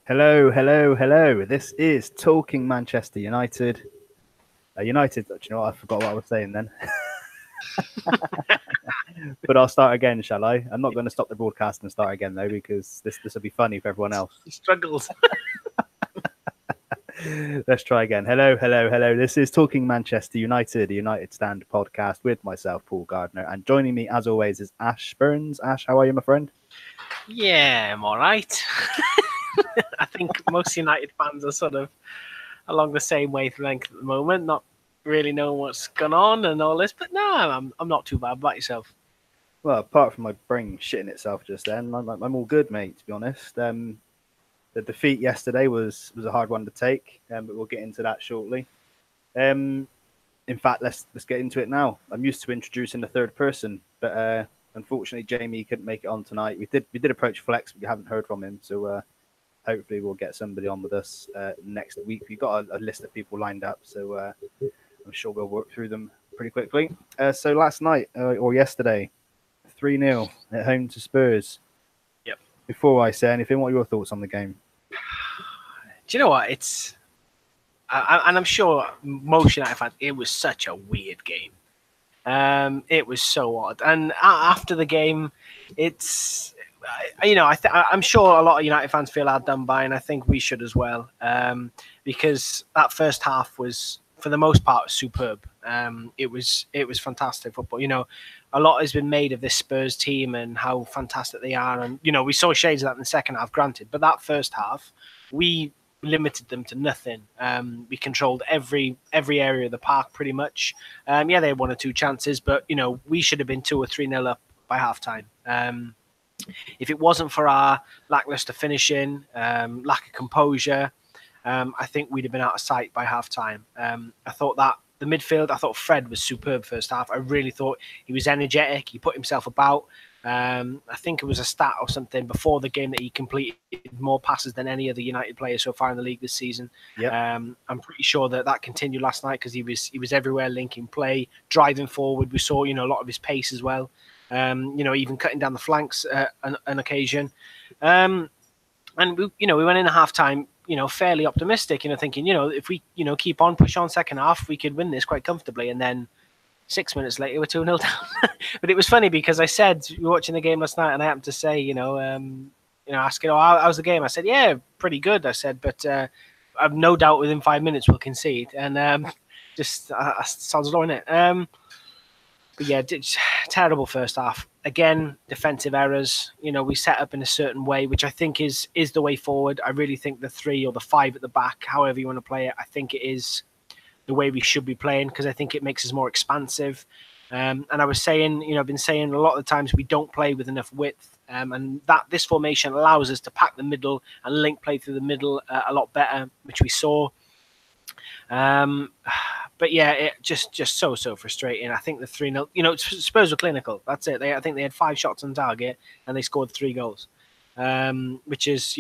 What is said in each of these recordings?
Hello, hello, hello. This is Talking Manchester United. United, do you know what? I forgot what I was saying then. But I'll start again, shall I? I'm not going to stop the broadcast and start again, though, because this will be funny for everyone else. Struggles. Let's try again. Hello, hello, hello. This is Talking Manchester United, a United Stand podcast with myself, Paul Gardner. And joining me, as always, is Ash Burns. Ash, how are you, my friend? Yeah, I'm all right. I think most United fans are sort of along the same wavelength at the moment, not really knowing what's going on and all this. But no, I'm not too bad. About yourself? Well, apart from my brain shitting itself just then, I'm all good, mate, to be honest. The defeat yesterday was a hard one to take, but we'll get into that shortly. In fact, let's get into it now. I'm used to introducing the third person, but unfortunately, Jamie couldn't make it on tonight. We did approach Flex, but we haven't heard from him, so hopefully we'll get somebody on with us next week. We've got a list of people lined up, so I'm sure we'll work through them pretty quickly. So last night or yesterday, 3-0 at home to Spurs. Yep. Before I say anything, what are your thoughts on the game? Do you know what? And I'm sure most United fans, it was such a weird game. It was so odd. And after the game, it's, I'm sure a lot of United fans feel hard done by, and I think we should as well, because that first half was, for the most part, superb. It was fantastic football. You know, a lot has been made of this Spurs team and how fantastic they are, and we saw shades of that in the second half, granted. But that first half, we limited them to nothing. We controlled every area of the park pretty much. They had one or two chances, but we should have been 2 or 3-0 up by half time. If it wasn't for our lackluster finishing, lack of composure, I think we'd have been out of sight by half time. I thought that the midfield, I thought Fred was superb first half. I really thought he was energetic. He put himself about. I think it was a stat or something before the game that he completed more passes than any other United player so far in the league this season. Yep. I'm pretty sure that continued last night because he was everywhere, linking play, driving forward. We saw a lot of his pace as well. Even cutting down the flanks an occasion. And we went in at half time, fairly optimistic, thinking, if we, keep on, push on second half, we could win this quite comfortably. And then 6 minutes later, we're 2-0 down. But it was funny because I said, we were watching the game last night, and I happened to say, asking, how's the game? I said, yeah, pretty good. I said, but I've no doubt within 5 minutes we'll concede. And sounds low, innit? But yeah, terrible first half. Again, defensive errors. We set up in a certain way, which I think is the way forward. I really think the 3 or the 5 at the back, however you want to play it, I think it is the way we should be playing because I think it makes us more expansive. And I was saying, I've been saying a lot of the times we don't play with enough width, and that this formation allows us to pack the middle and link play through the middle a lot better, which we saw. But yeah, it just so frustrating. I think the 3-0, Spurs were clinical. That's it. I think they had 5 shots on target and they scored 3 goals. Which is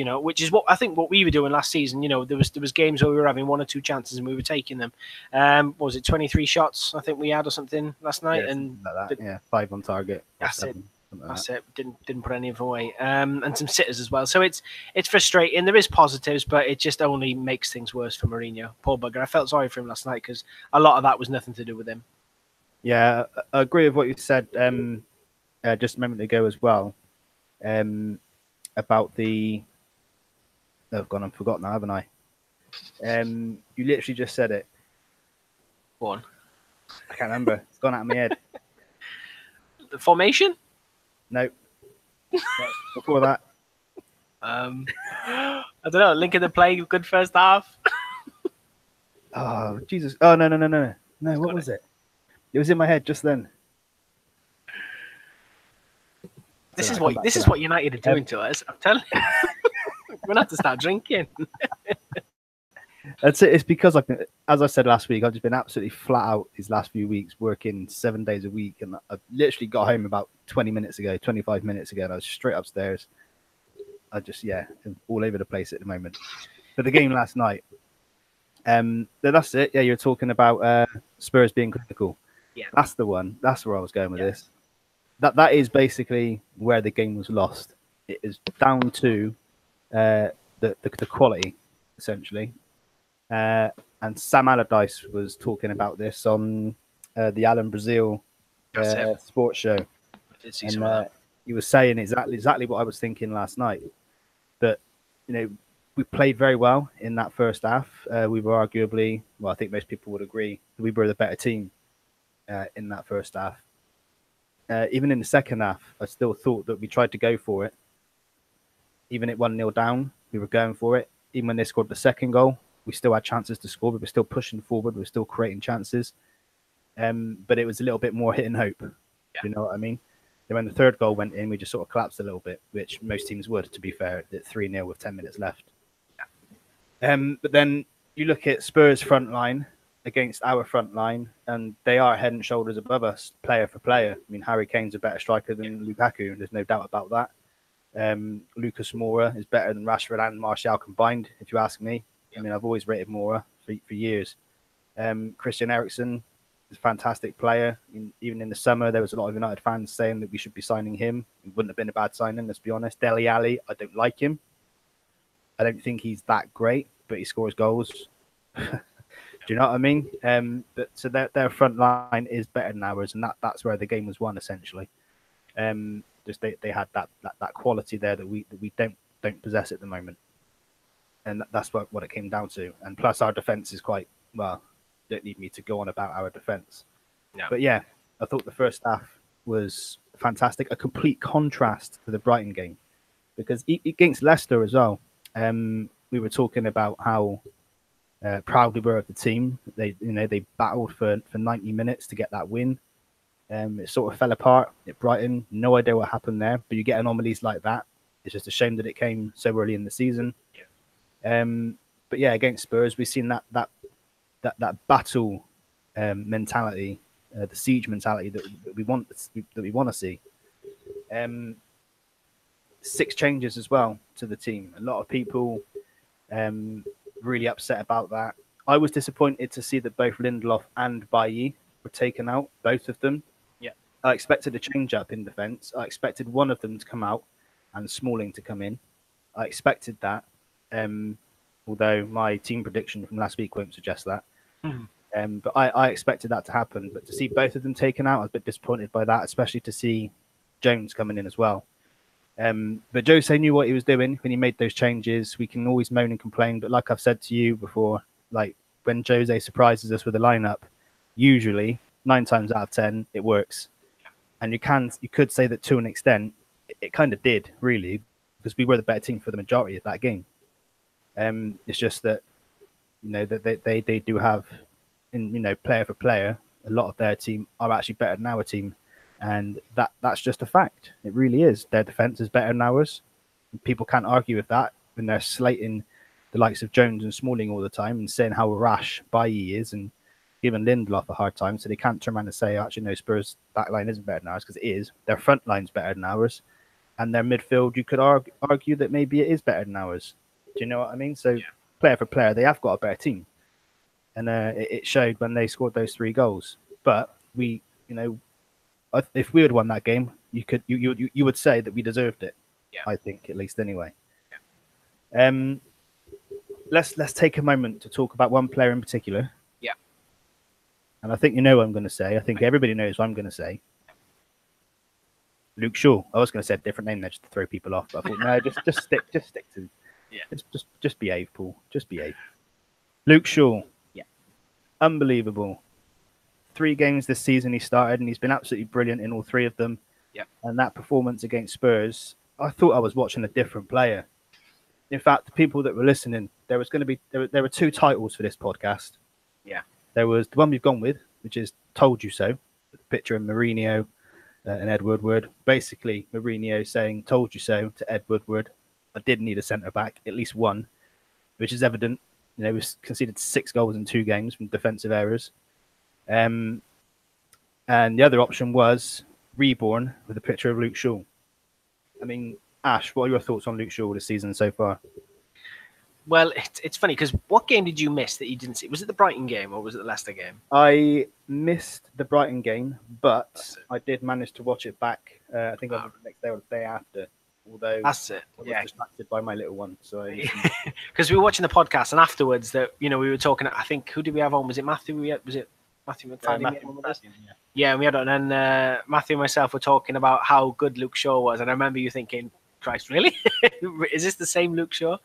what I think what we were doing last season. There was games where we were having 1 or 2 chances and we were taking them. What was it 23 shots I think we had or something last night? Yeah, and like that. 5 on target. That's 7, it. That's it. Didn't put any of them away. And some sitters as well. So it's frustrating. There is positives, but it just only makes things worse for Mourinho. Poor bugger. I felt sorry for him last night because a lot of that was nothing to do with him. Yeah, I agree with what you said just a moment ago as well. About the... Oh, God, I've forgotten now, haven't I? You literally just said it. Go on. I can't remember. It's gone out of my head. The formation? No. Before that. I don't know. Linking the play, good first half. Oh, Jesus. Oh, no. No, what was it? It was in my head just then. This is what United are doing to us. I'm telling you. We're going to have to start drinking. That's it. It's because, as I said last week, I've just been absolutely flat out these last few weeks, working 7 days a week. And I literally got home about 25 minutes ago, and I was straight upstairs. I'm all over the place at the moment. But the game last night, that's it. Yeah, you're talking about Spurs being critical. Yeah. That's the one. That's where I was going with this. That is basically where the game was lost. It is down to the quality, essentially. And Sam Allardyce was talking about this on the Alan Brazil sports show, and he was saying exactly what I was thinking last night. That we played very well in that first half. We were arguably, well, I think most people would agree, we were the better team in that first half. Even in the second half, I still thought that we tried to go for it. Even at 1-0 down, we were going for it. Even when they scored the second goal, we still had chances to score. We were still pushing forward. We were still creating chances. But it was a little bit more hit and hope. Yeah. You know what I mean? Then when the third goal went in, we just sort of collapsed a little bit, which most teams would, to be fair, at 3-0 with 10 minutes left. Yeah. But then you look at Spurs' front line against our front line, and they are head and shoulders above us, player for player. I mean, Harry Kane's a better striker than Lukaku, and there's no doubt about that. Lucas Moura is better than Rashford and Martial combined, if you ask me. I mean, I've always rated Moura for years. Christian Eriksen is a fantastic player. Even in the summer, there was a lot of United fans saying that we should be signing him. It wouldn't have been a bad signing, let's be honest. Dele Alli, I don't like him. I don't think he's that great, but he scores goals. Do you know what I mean? But so their front line is better than ours, and that's where the game was won, essentially. Just they had that quality there that we don't possess at the moment, and that's what it came down to. And plus, our defense is quite well. Don't need me to go on about our defense. No. But yeah, I thought the first half was fantastic. A complete contrast to the Brighton game, because against Leicester as well, we were talking about how proud we were of the team. They battled for 90 minutes to get that win. It sort of fell apart at Brighton. No idea what happened there, but you get anomalies like that. It's just a shame that it came so early in the season. Yeah. But yeah, against Spurs, we've seen that battle mentality, the siege mentality that we want to see. 6 changes as well to the team. A lot of people really upset about that. I was disappointed to see that both Lindelof and Bailly were taken out, both of them. Yeah, I expected a change up in defence. I expected one of them to come out and Smalling to come in. I expected that, although my team prediction from last week won't suggest that. Mm-hmm. But I expected that to happen. But to see both of them taken out, I was a bit disappointed by that, especially to see Jones coming in as well. But Jose knew what he was doing when he made those changes. We can always moan and complain, but like I've said to you before, like when Jose surprises us with a lineup, usually 9 times out of 10 it works. And you could say that to an extent it kind of did, really, because we were the better team for the majority of that game. It's just that that they do have, player for player, a lot of their team are actually better than our team. And that's just a fact. It really is. Their defense is better than ours. People can't argue with that when they're slating the likes of Jones and Smalling all the time and saying how rash Bailly is and giving Lindelof a hard time. So they can't turn around and say, actually, no, Spurs' back line isn't better than ours, because it is. Their front line's better than ours. And their midfield, you could argue that maybe it is better than ours. Do you know what I mean? So player for player, they have got a better team. And it showed when they scored those 3 goals. But we, if we had won that game, you would say that we deserved it. Yeah. I think, at least anyway. Yeah. Let's take a moment to talk about one player in particular. Yeah. And I think you know what I'm going to say. I think everybody knows what I'm going to say. Luke Shaw. I was going to say a different name there just to throw people off, but I thought no, just stick to. Yeah. Just behave, Paul. Just behave. Luke Shaw. Yeah. Unbelievable. 3 games this season he started, and he's been absolutely brilliant in all 3 of them. Yeah. And that performance against Spurs, I thought I was watching a different player. In fact, the people that were listening, there were 2 titles for this podcast. Yeah. There was the one we've gone with, which is "Told You So," with a picture of Mourinho and Ed Woodward. Basically, Mourinho saying "Told you so" to Ed Woodward. I did need a centre back, at least one, which is evident. We've conceded 6 goals in 2 games from defensive errors. And the other option was Reborn with a picture of Luke Shaw. I mean, Ash, what are your thoughts on Luke Shaw this season so far? Well, it's funny because what game did you miss that you didn't see? Was it the Brighton game or was it the Leicester game? I missed the Brighton game, but I did manage to watch it back. I think on the next day or the day after. although That's it. I was Yeah. distracted by my little one. So Because we were watching the podcast, and afterwards, we were talking. I think, who did we have on? Was it Matthew? Was it Matthew McFadden? Matthew with us? McFadden, yeah. Yeah, we had on, and Matthew and myself were talking about how good Luke Shaw was, and I remember you thinking, "Christ, really? Is this the same Luke Shaw?"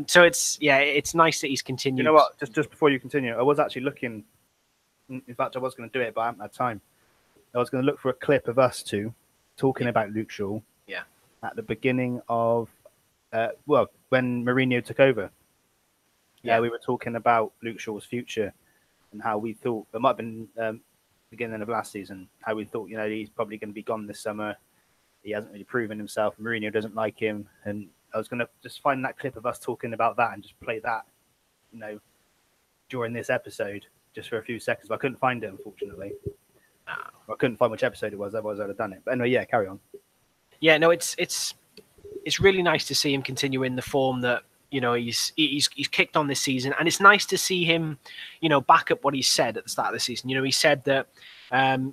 So it's nice that he's continued. You know what? Just before you continue, I was actually looking. In fact, I was going to do it, but I haven't had time. I was going to look for a clip of us two talking about Luke Shaw. Yeah. At the beginning of, when Mourinho took over. Yeah, we were talking about Luke Shaw's future and how we thought it might have been beginning of last season. How we thought, he's probably going to be gone this summer. He hasn't really proven himself. Mourinho doesn't like him, and I was going to just find that clip of us talking about that and just play that, during this episode just for a few seconds. But I couldn't find it, unfortunately. I couldn't find which episode it was. Otherwise, I'd have done it. But anyway, yeah, carry on. Yeah, no, it's really nice to see him continue in the form that he's kicked on this season, and it's nice to see him, back up what he said at the start of the season. He said that,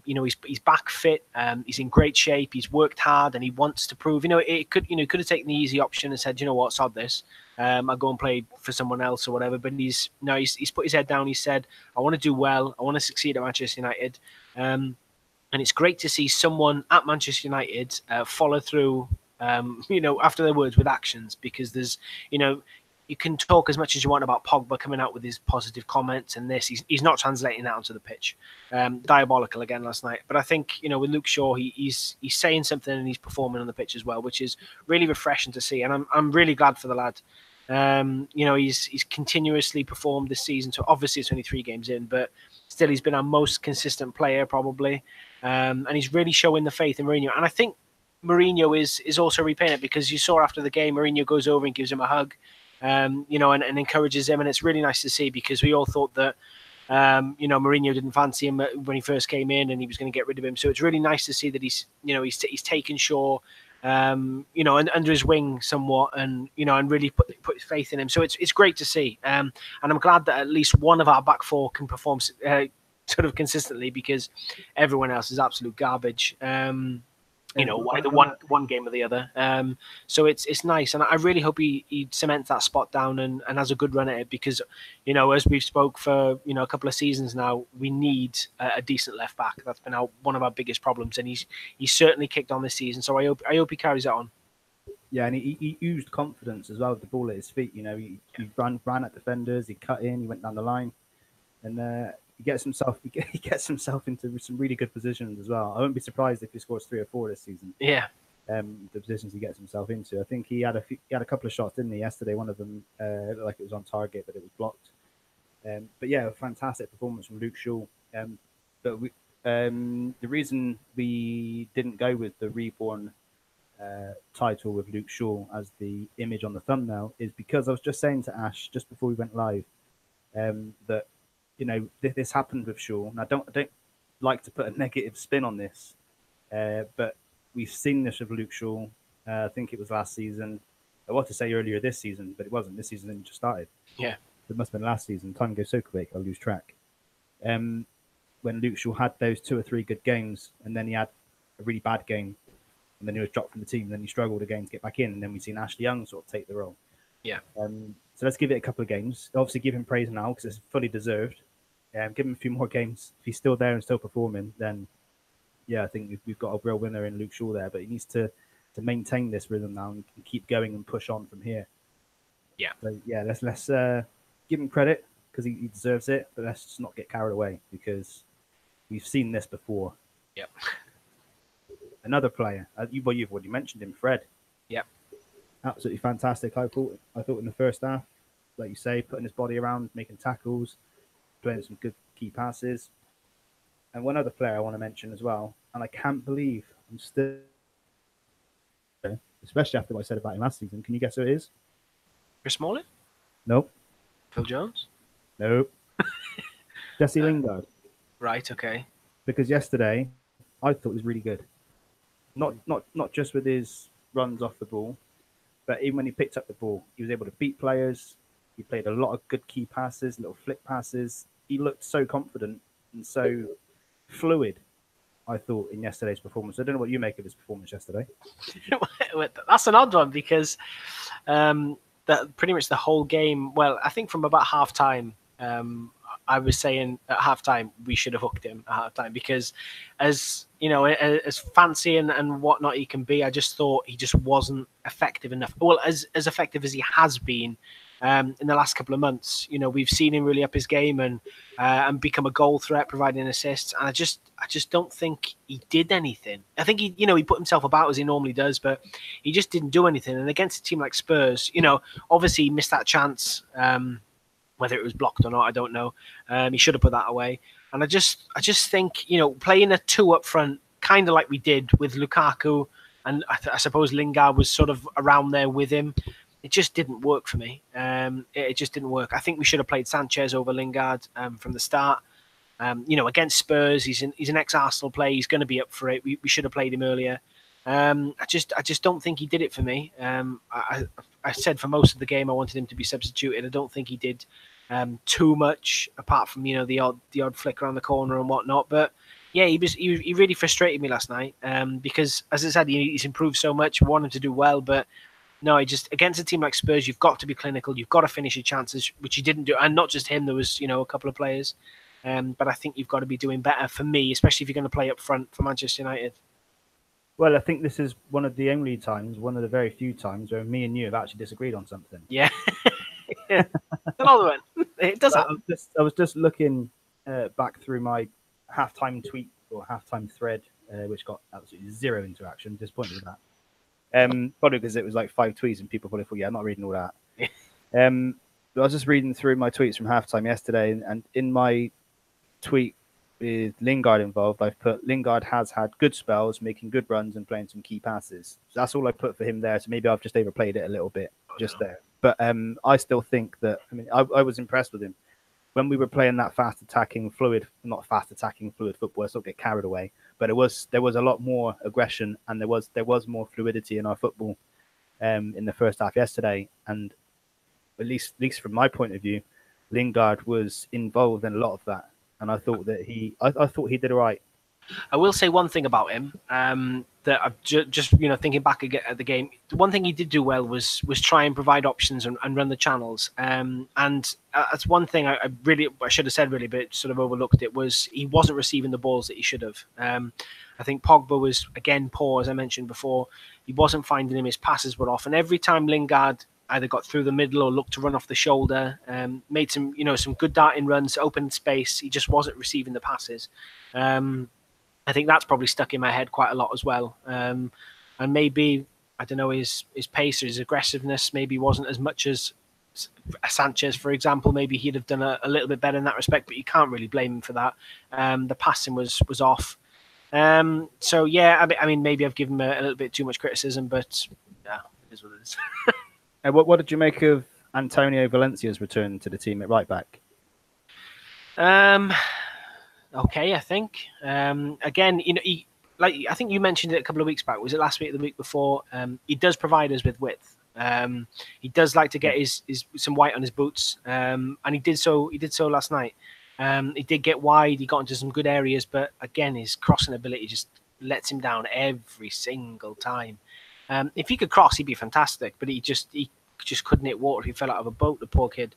he's back fit, he's in great shape, he's worked hard, and he wants to prove. It could have taken the easy option and said, you know what, sod this, I'll go and play for someone else or whatever. But he's put his head down. He said, I want to do well, I want to succeed at Manchester United. And it's great to see someone at Manchester United follow through, after their words with actions, because there's, you can talk as much as you want about Pogba coming out with his positive comments and this. He's not translating that onto the pitch. Diabolical again last night. But I think, with Luke Shaw, he's saying something and he's performing on the pitch as well, which is really refreshing to see. And I'm really glad for the lad. He's continuously performed this season. So obviously it's only 3 games in, but still he's been our most consistent player probably. And he's really showing the faith in Mourinho. And I think Mourinho is also repaying it, because you saw after the game, Mourinho goes over and gives him a hug, and encourages him. And it's really nice to see, because we all thought that, Mourinho didn't fancy him when he first came in and he was going to get rid of him. So it's really nice to see that he's taken Shaw, under his wing somewhat, and really put his faith in him. So it's great to see. And I'm glad that at least one of our back four can perform sort of consistently, because everyone else is absolute garbage. Either one game or the other. So it's nice, and I really hope he cements that spot down and has a good run at it, because as we've spoke for a couple of seasons now, we need a decent left back. That's been one of our biggest problems, and he's certainly kicked on this season. So I hope he carries it on. Yeah, and he oozed confidence as well with the ball at his feet. He ran at defenders, he cut in, he went down the line, and he gets himself into some really good positions as well. I wouldn't be surprised if he scores 3 or 4 this season. Yeah. The positions he gets himself into. I think he had a couple of shots, didn't he? Yesterday, one of them looked like it was on target, but it was blocked. But yeah, a fantastic performance from Luke Shaw. But the reason we didn't go with the Reborn title with Luke Shaw as the image on the thumbnail is because I was just saying to Ash just before we went live that this happened with Shaw, and I don't like to put a negative spin on this, but we've seen this with Luke Shaw. I think it was last season. I wanted to say earlier this season, but it wasn't. This season just started. Yeah, it must have been last season. Time goes so quick, I lose track. When Luke Shaw had those 2 or 3 good games, and then he had a really bad game, and then he was dropped from the team, and then he struggled again to get back in, and then we've seen Ashley Young sort of take the role. Yeah. So let's give it a couple of games. Obviously, give him praise now because it's fully deserved. Give him a few more games. If he's still there and still performing, then yeah, I think we've got a real winner in Luke Shaw there. But he needs to maintain this rhythm now and keep going and push on from here. Yeah. So yeah, let's give him credit because he deserves it, but let's just not get carried away because we've seen this before. Yep. Another player, you've already mentioned him, Fred. Yep. Absolutely fantastic. I thought in the first half, like you say, putting his body around, making tackles, playing some good key passes. And one other player I want to mention as well, and I can't believe I'm still, especially after what I said about him last season. Can you guess who it is? Chris Smalling? Nope. Phil Jones? Nope. Jesse Lingard. Right, okay. Because yesterday, I thought he was really good. Not just with his runs off the ball, but even when he picked up the ball, he was able to beat players. He played a lot of good key passes, little flick passes. He looked so confident and so fluid. I thought, in yesterday's performance. I don't know what you make of his performance yesterday. That's an odd one because that pretty much the whole game. Well, I think from about halftime, I was saying at halftime we should have hooked him at halftime because, as you know, as fancy and whatnot he can be, I just thought he just wasn't effective enough. Well, as effective as he has been in the last couple of months. You know, we've seen him really up his game and become a goal threat, providing assists. And I just don't think he did anything. I think he put himself about as he normally does, but he just didn't do anything. And against a team like Spurs, obviously he missed that chance. Whether it was blocked or not, I don't know. He should have put that away. And I just think, playing a two up front, kind of like we did with Lukaku, and I suppose Lingard was sort of around there with him. It just didn't work for me. It just didn't work. I think we should have played Sanchez over Lingard from the start. Against Spurs, he's an ex-Arsenal player. He's going to be up for it. We should have played him earlier. I just don't think he did it for me. I said for most of the game I wanted him to be substituted. I don't think he did too much apart from the odd flick around the corner and whatnot. But yeah, he really frustrated me last night because, as I said, he's improved so much. I want him to do well, but no, against a team like Spurs, you've got to be clinical. You've got to finish your chances, which he didn't do, and not just him. There was a couple of players, but I think you've got to be doing better for me, especially if you're going to play up front for Manchester United. Well, I think this is one of the very few times where me and you have actually disagreed on something. Yeah. Yeah. Another one. It does happen. I was just looking back through my halftime tweet or halftime thread, which got absolutely zero interaction. Disappointed with that. Probably because it was like 5 tweets and people probably thought, yeah, I'm not reading all that. But I was just reading through my tweets from halftime yesterday, and in my tweet with Lingard involved, I've put Lingard has had good spells, making good runs and playing some key passes. So that's all I put for him there. So maybe I've just overplayed it a little bit there. But I still think that, I was impressed with him. When we were playing that fluid football, I still get carried away. But there was a lot more aggression and there was more fluidity in our football in the first half yesterday. And at least from my point of view, Lingard was involved in a lot of that. And I thought that he did all right. I will say one thing about him that I've just thinking back at the game. The one thing he did do well was try and provide options and run the channels. And that's one thing I should have said really, but sort of overlooked it, was he wasn't receiving the balls that he should have. I think Pogba was again poor, as I mentioned before. He wasn't finding him. His passes were off, and every time Lingard either got through the middle or looked to run off the shoulder, made some good darting runs, open space, he just wasn't receiving the passes. I think that's probably stuck in my head quite a lot as well. And maybe, I don't know, his pace or his aggressiveness maybe wasn't as much as Sanchez, for example. Maybe he'd have done a little bit better in that respect, but you can't really blame him for that. The passing was off. So, yeah, maybe I've given him a little bit too much criticism, but yeah, it is what it is. What did you make of Antonio Valencia's return to the team at right back? Okay, I think. Again, I think you mentioned it a couple of weeks back. Was it last week or the week before? He does provide us with width. He does like to get his some white on his boots, and he did so. He did so last night. He did get wide. He got into some good areas, but again, his crossing ability just lets him down every single time. If he could cross, he'd be fantastic. But he just couldn't hit water. He fell out of a boat. The poor kid.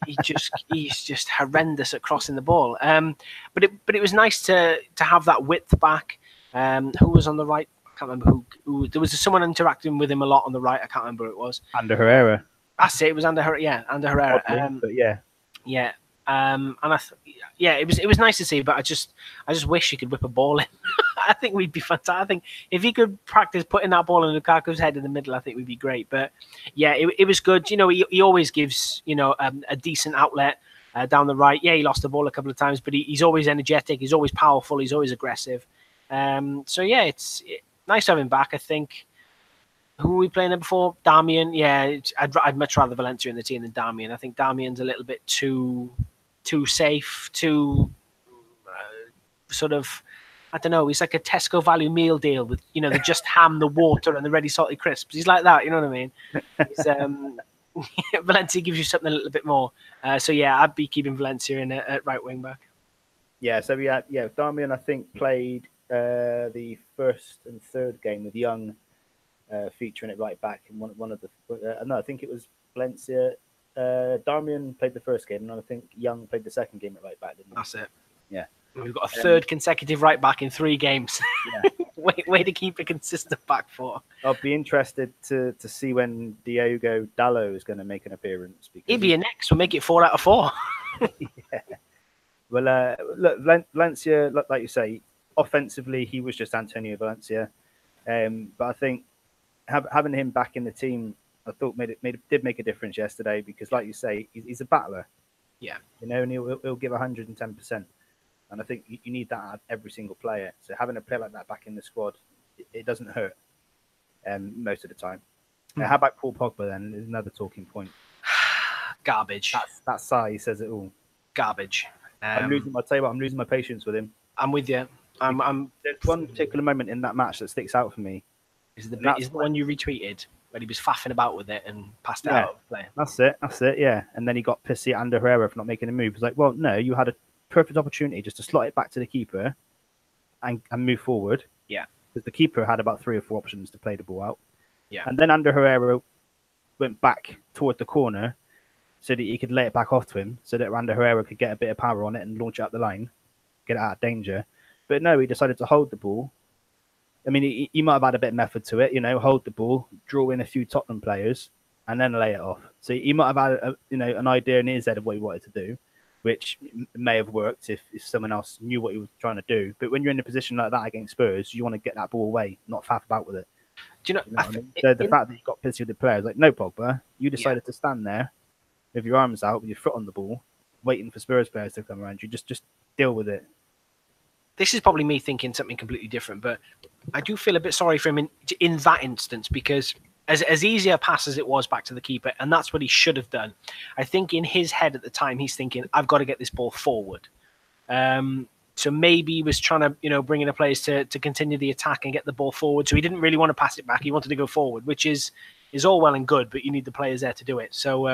He's just horrendous at crossing the ball. But it was nice to have that width back. Who was on the right? I can't remember who. There was someone interacting with him a lot on the right. I can't remember who it was. Ander Herrera. That's it. It was Ander Herrera. Yeah, Ander Herrera. But yeah. Yeah. And it was nice to see, but I just wish he could whip a ball in. I think we'd be fantastic. I think if he could practice putting that ball in Lukaku's head in the middle, I think we'd be great. But yeah, it was good. He always gives a decent outlet down the right. Yeah, he lost the ball a couple of times, but he's always energetic. He's always powerful. He's always aggressive. So yeah, it's nice to have him back. I think. Who were we playing there before? Darmian. Yeah, I'd much rather Valencia in the team than Darmian. I think Darmian's a little bit too safe, too sort of, I don't know, he's like a Tesco value meal deal with, the just ham, the water, and the ready salty crisps. He's like that, you know what I mean? Valencia gives you something a little bit more. So yeah, I'd be keeping Valencia in at right wing back. Yeah, so we had Darmian I think played the first and third game with Young featuring it right back in one of the no, I think it was Valencia. Darmian played the first game, and I think Young played the second game at right back, didn't he? That's it. Yeah. We've got a third consecutive right back in 3 games. Yeah. way to keep a consistent back four. I'll be interested to see when Diogo Dallo is going to make an appearance. Because He'd be next. We'll make it 4 out of 4. Yeah. Well, look, Valencia, like you say, offensively, he was just Antonio Valencia. But I think having him back in the team, I thought did make a difference yesterday because, like you say, he's a battler. Yeah. You know, and he'll give 110%. And I think you need that out of every single player. So having a player like that back in the squad, it doesn't hurt most of the time. How about Paul Pogba then? Is another talking point. Garbage. That size says it all. Garbage. I'm losing my patience with him. I'm with you. There's one particular moment in that match that sticks out for me. Is the one you retweeted where he was faffing about with it and passed it out? That's it. Yeah, and then he got pissy at Ander Herrera for not making a move. It's like, well, no, you had a perfect opportunity just to slot it back to the keeper and move forward. Yeah, because the keeper had about 3 or 4 options to play the ball out. Yeah, and then Ander Herrera went back toward the corner so that he could lay it back off to him, so that Ander Herrera could get a bit of power on it and launch it up the line, get it out of danger. But no, he decided to hold the ball. I mean, he might have had a bit of method to it, hold the ball, draw in a few Tottenham players, and then lay it off. So he might have had, an idea in his head of what he wanted to do, which may have worked if someone else knew what he was trying to do. But when you're in a position like that against Spurs, you want to get that ball away, not faff about with it. Do you know what I mean? So the fact that you got pissy with the players, like, no, Pogba, you decided to stand there with your arms out, with your foot on the ball, waiting for Spurs players to come around you. Just deal with it. This is probably me thinking something completely different, but I do feel a bit sorry for him in that instance, because as easy a pass as it was back to the keeper, and that's what he should have done. I think in his head at the time, he's thinking, I've got to get this ball forward. So maybe he was trying to, bring in the players to continue the attack and get the ball forward. So he didn't really want to pass it back. He wanted to go forward, which is all well and good, but you need the players there to do it. So,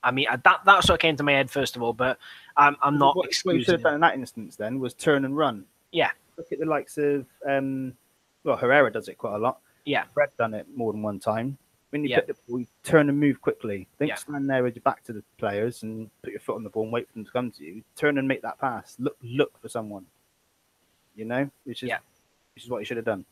I mean, that's what came to my head first of all, but I'm not excusing what you should have done in that instance then was turn and run. Yeah. Look at the likes of, Herrera does it quite a lot. Yeah. Fred done it more than one time. When you put the ball, you turn and move quickly. Don't stand there with your back to the players and put your foot on the ball and wait for them to come to you. Turn and make that pass. Look for someone. Which is what you should have done.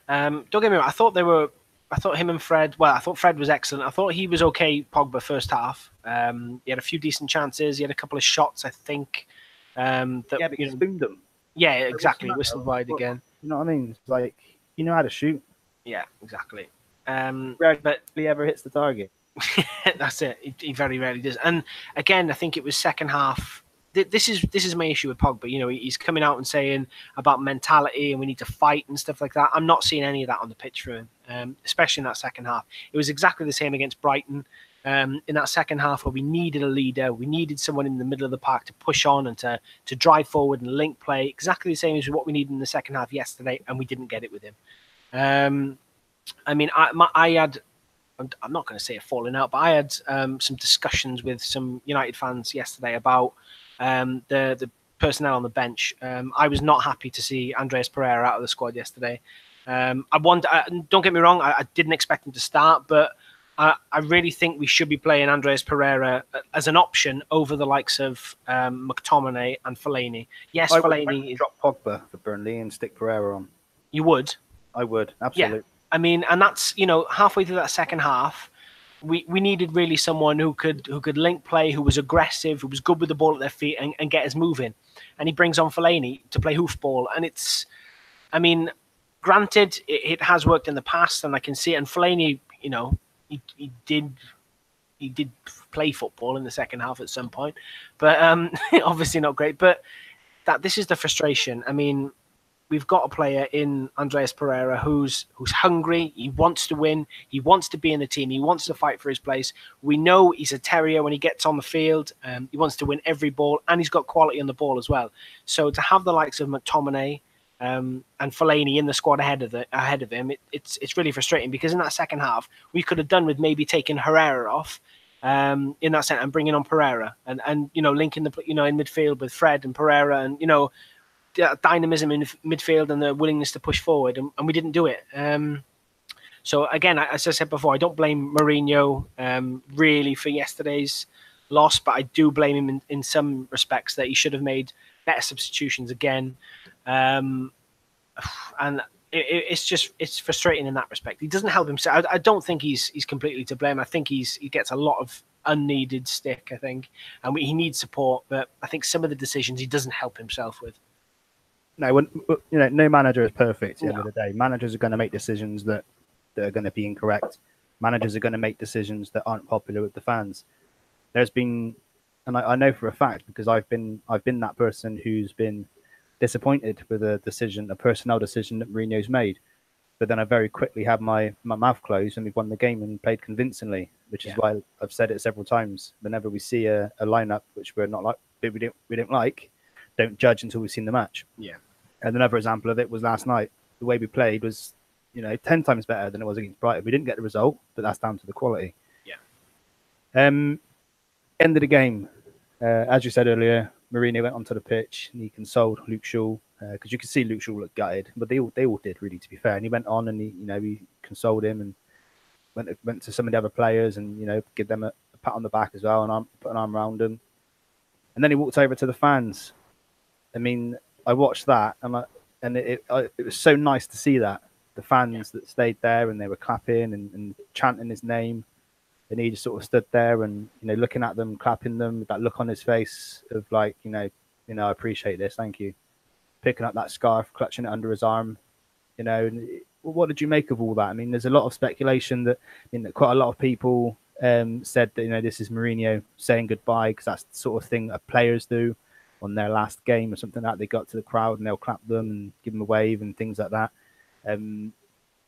Don't get me wrong. I thought him and Fred. Well, I thought Fred was excellent. I thought he was okay. Pogba first half. He had a few decent chances. He had a couple of shots, I think. But he spooned them. Yeah, exactly. Whistled wide again. You know what I mean? It's like, you know how to shoot. Yeah, exactly. Rarely ever hits the target. That's it. He very rarely does. And again, I think it was second half. This is my issue with Pogba. He's coming out and saying about mentality and we need to fight and stuff like that. I'm not seeing any of that on the pitch for him, especially in that second half. It was exactly the same against Brighton. In that second half where we needed a leader, we needed someone in the middle of the park to push on and to drive forward and link play. Exactly the same as what we needed in the second half yesterday, and we didn't get it with him. I mean, I had, I'm not going to say a falling out, but I had some discussions with some United fans yesterday about the personnel on the bench. I was not happy to see Andreas Pereira out of the squad yesterday. Don't get me wrong, I didn't expect him to start, but I really think we should be playing Andreas Pereira as an option over the likes of McTominay and Fellaini. Yes, Fellaini is... drop Pogba for Burnley and stick Pereira on. You would? I would, absolutely. Yeah. I mean, and that's, halfway through that second half, we needed really someone who could link play, who was aggressive, who was good with the ball at their feet and get us moving. And he brings on Fellaini to play hoofball. And it's, I mean, granted, it has worked in the past and I can see it. And Fellaini, he did play football in the second half at some point, but obviously not great. But this is the frustration. I mean, we've got a player in Andreas Pereira who's hungry. He wants to win. He wants to be in the team. He wants to fight for his place. We know he's a terrier when he gets on the field. He wants to win every ball, and he's got quality on the ball as well. So to have the likes of McTominay and Fellaini in the squad ahead of him, it's really frustrating because in that second half we could have done with maybe taking Herrera off in that sense, and bringing on Pereira and linking the in midfield with Fred and Pereira, and dynamism in midfield and the willingness to push forward, and we didn't do it. So again, as I said before, I don't blame Mourinho really for yesterday's loss, but I do blame him in some respects that he should have made better substitutions again. And it's frustrating in that respect. He doesn't help himself. I don't think he's completely to blame. I think he gets a lot of unneeded stick, I think, and he needs support. But I think some of the decisions he doesn't help himself with. No, no manager is perfect. At the end of the day, managers are going to make decisions that are going to be incorrect. Managers are going to make decisions that aren't popular with the fans. There's been, and I know for a fact because I've been that person who's been disappointed with a personnel decision that Mourinho's made. But then I very quickly had my mouth closed and we've won the game and played convincingly, which is why I've said it several times. Whenever we see a lineup which we're not like, we don't like, don't judge until we've seen the match. Yeah. And another example of it was last night. The way we played was, 10 times better than it was against Brighton. We didn't get the result, but that's down to the quality. Yeah. End of the game, as you said earlier, Mourinho went onto the pitch and he consoled Luke Shaw because you could see Luke Shaw look gutted, but they all did, really, to be fair. And he went on and he consoled him and went to some of the other players and give them a pat on the back as well and put an arm around them. And then he walked over to the fans. I mean, I watched that and it was so nice to see that. The fans that stayed there and they were clapping and chanting his name, and he just sort of stood there and looking at them, clapping them, with that look on his face of like, I appreciate this, thank you. Picking up that scarf, clutching it under his arm, And what did you make of all that? I mean, there's a lot of speculation that quite a lot of people said that this is Mourinho saying goodbye because that's the sort of thing that players do on their last game or something like that. They got to the crowd and they'll clap them and give them a wave and things like that.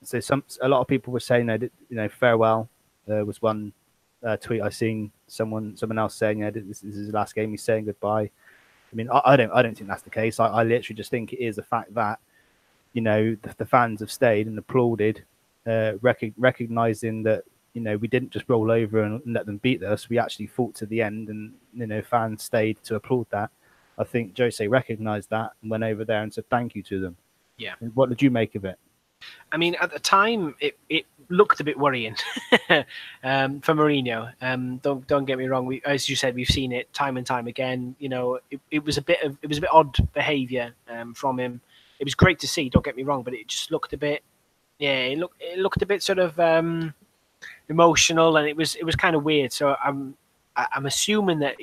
So a lot of people were saying that farewell. Was one tweet I seen someone else saying this is his last game. He's saying goodbye. I mean, I don't think that's the case. I literally just think it is the fact that the fans have stayed and applauded, recognizing that we didn't just roll over and let them beat us. We actually fought to the end, and fans stayed to applaud that. I think Jose recognized that and went over there and said thank you to them. Yeah. And what did you make of it? I mean, at the time, it looked a bit worrying for Mourinho. Don't get me wrong. As you said, we've seen it time and time again. It was a bit odd behaviour from him. It was great to see. Don't get me wrong, but it just looked a bit. Yeah, it looked a bit sort of emotional, and it was kind of weird. So I'm assuming that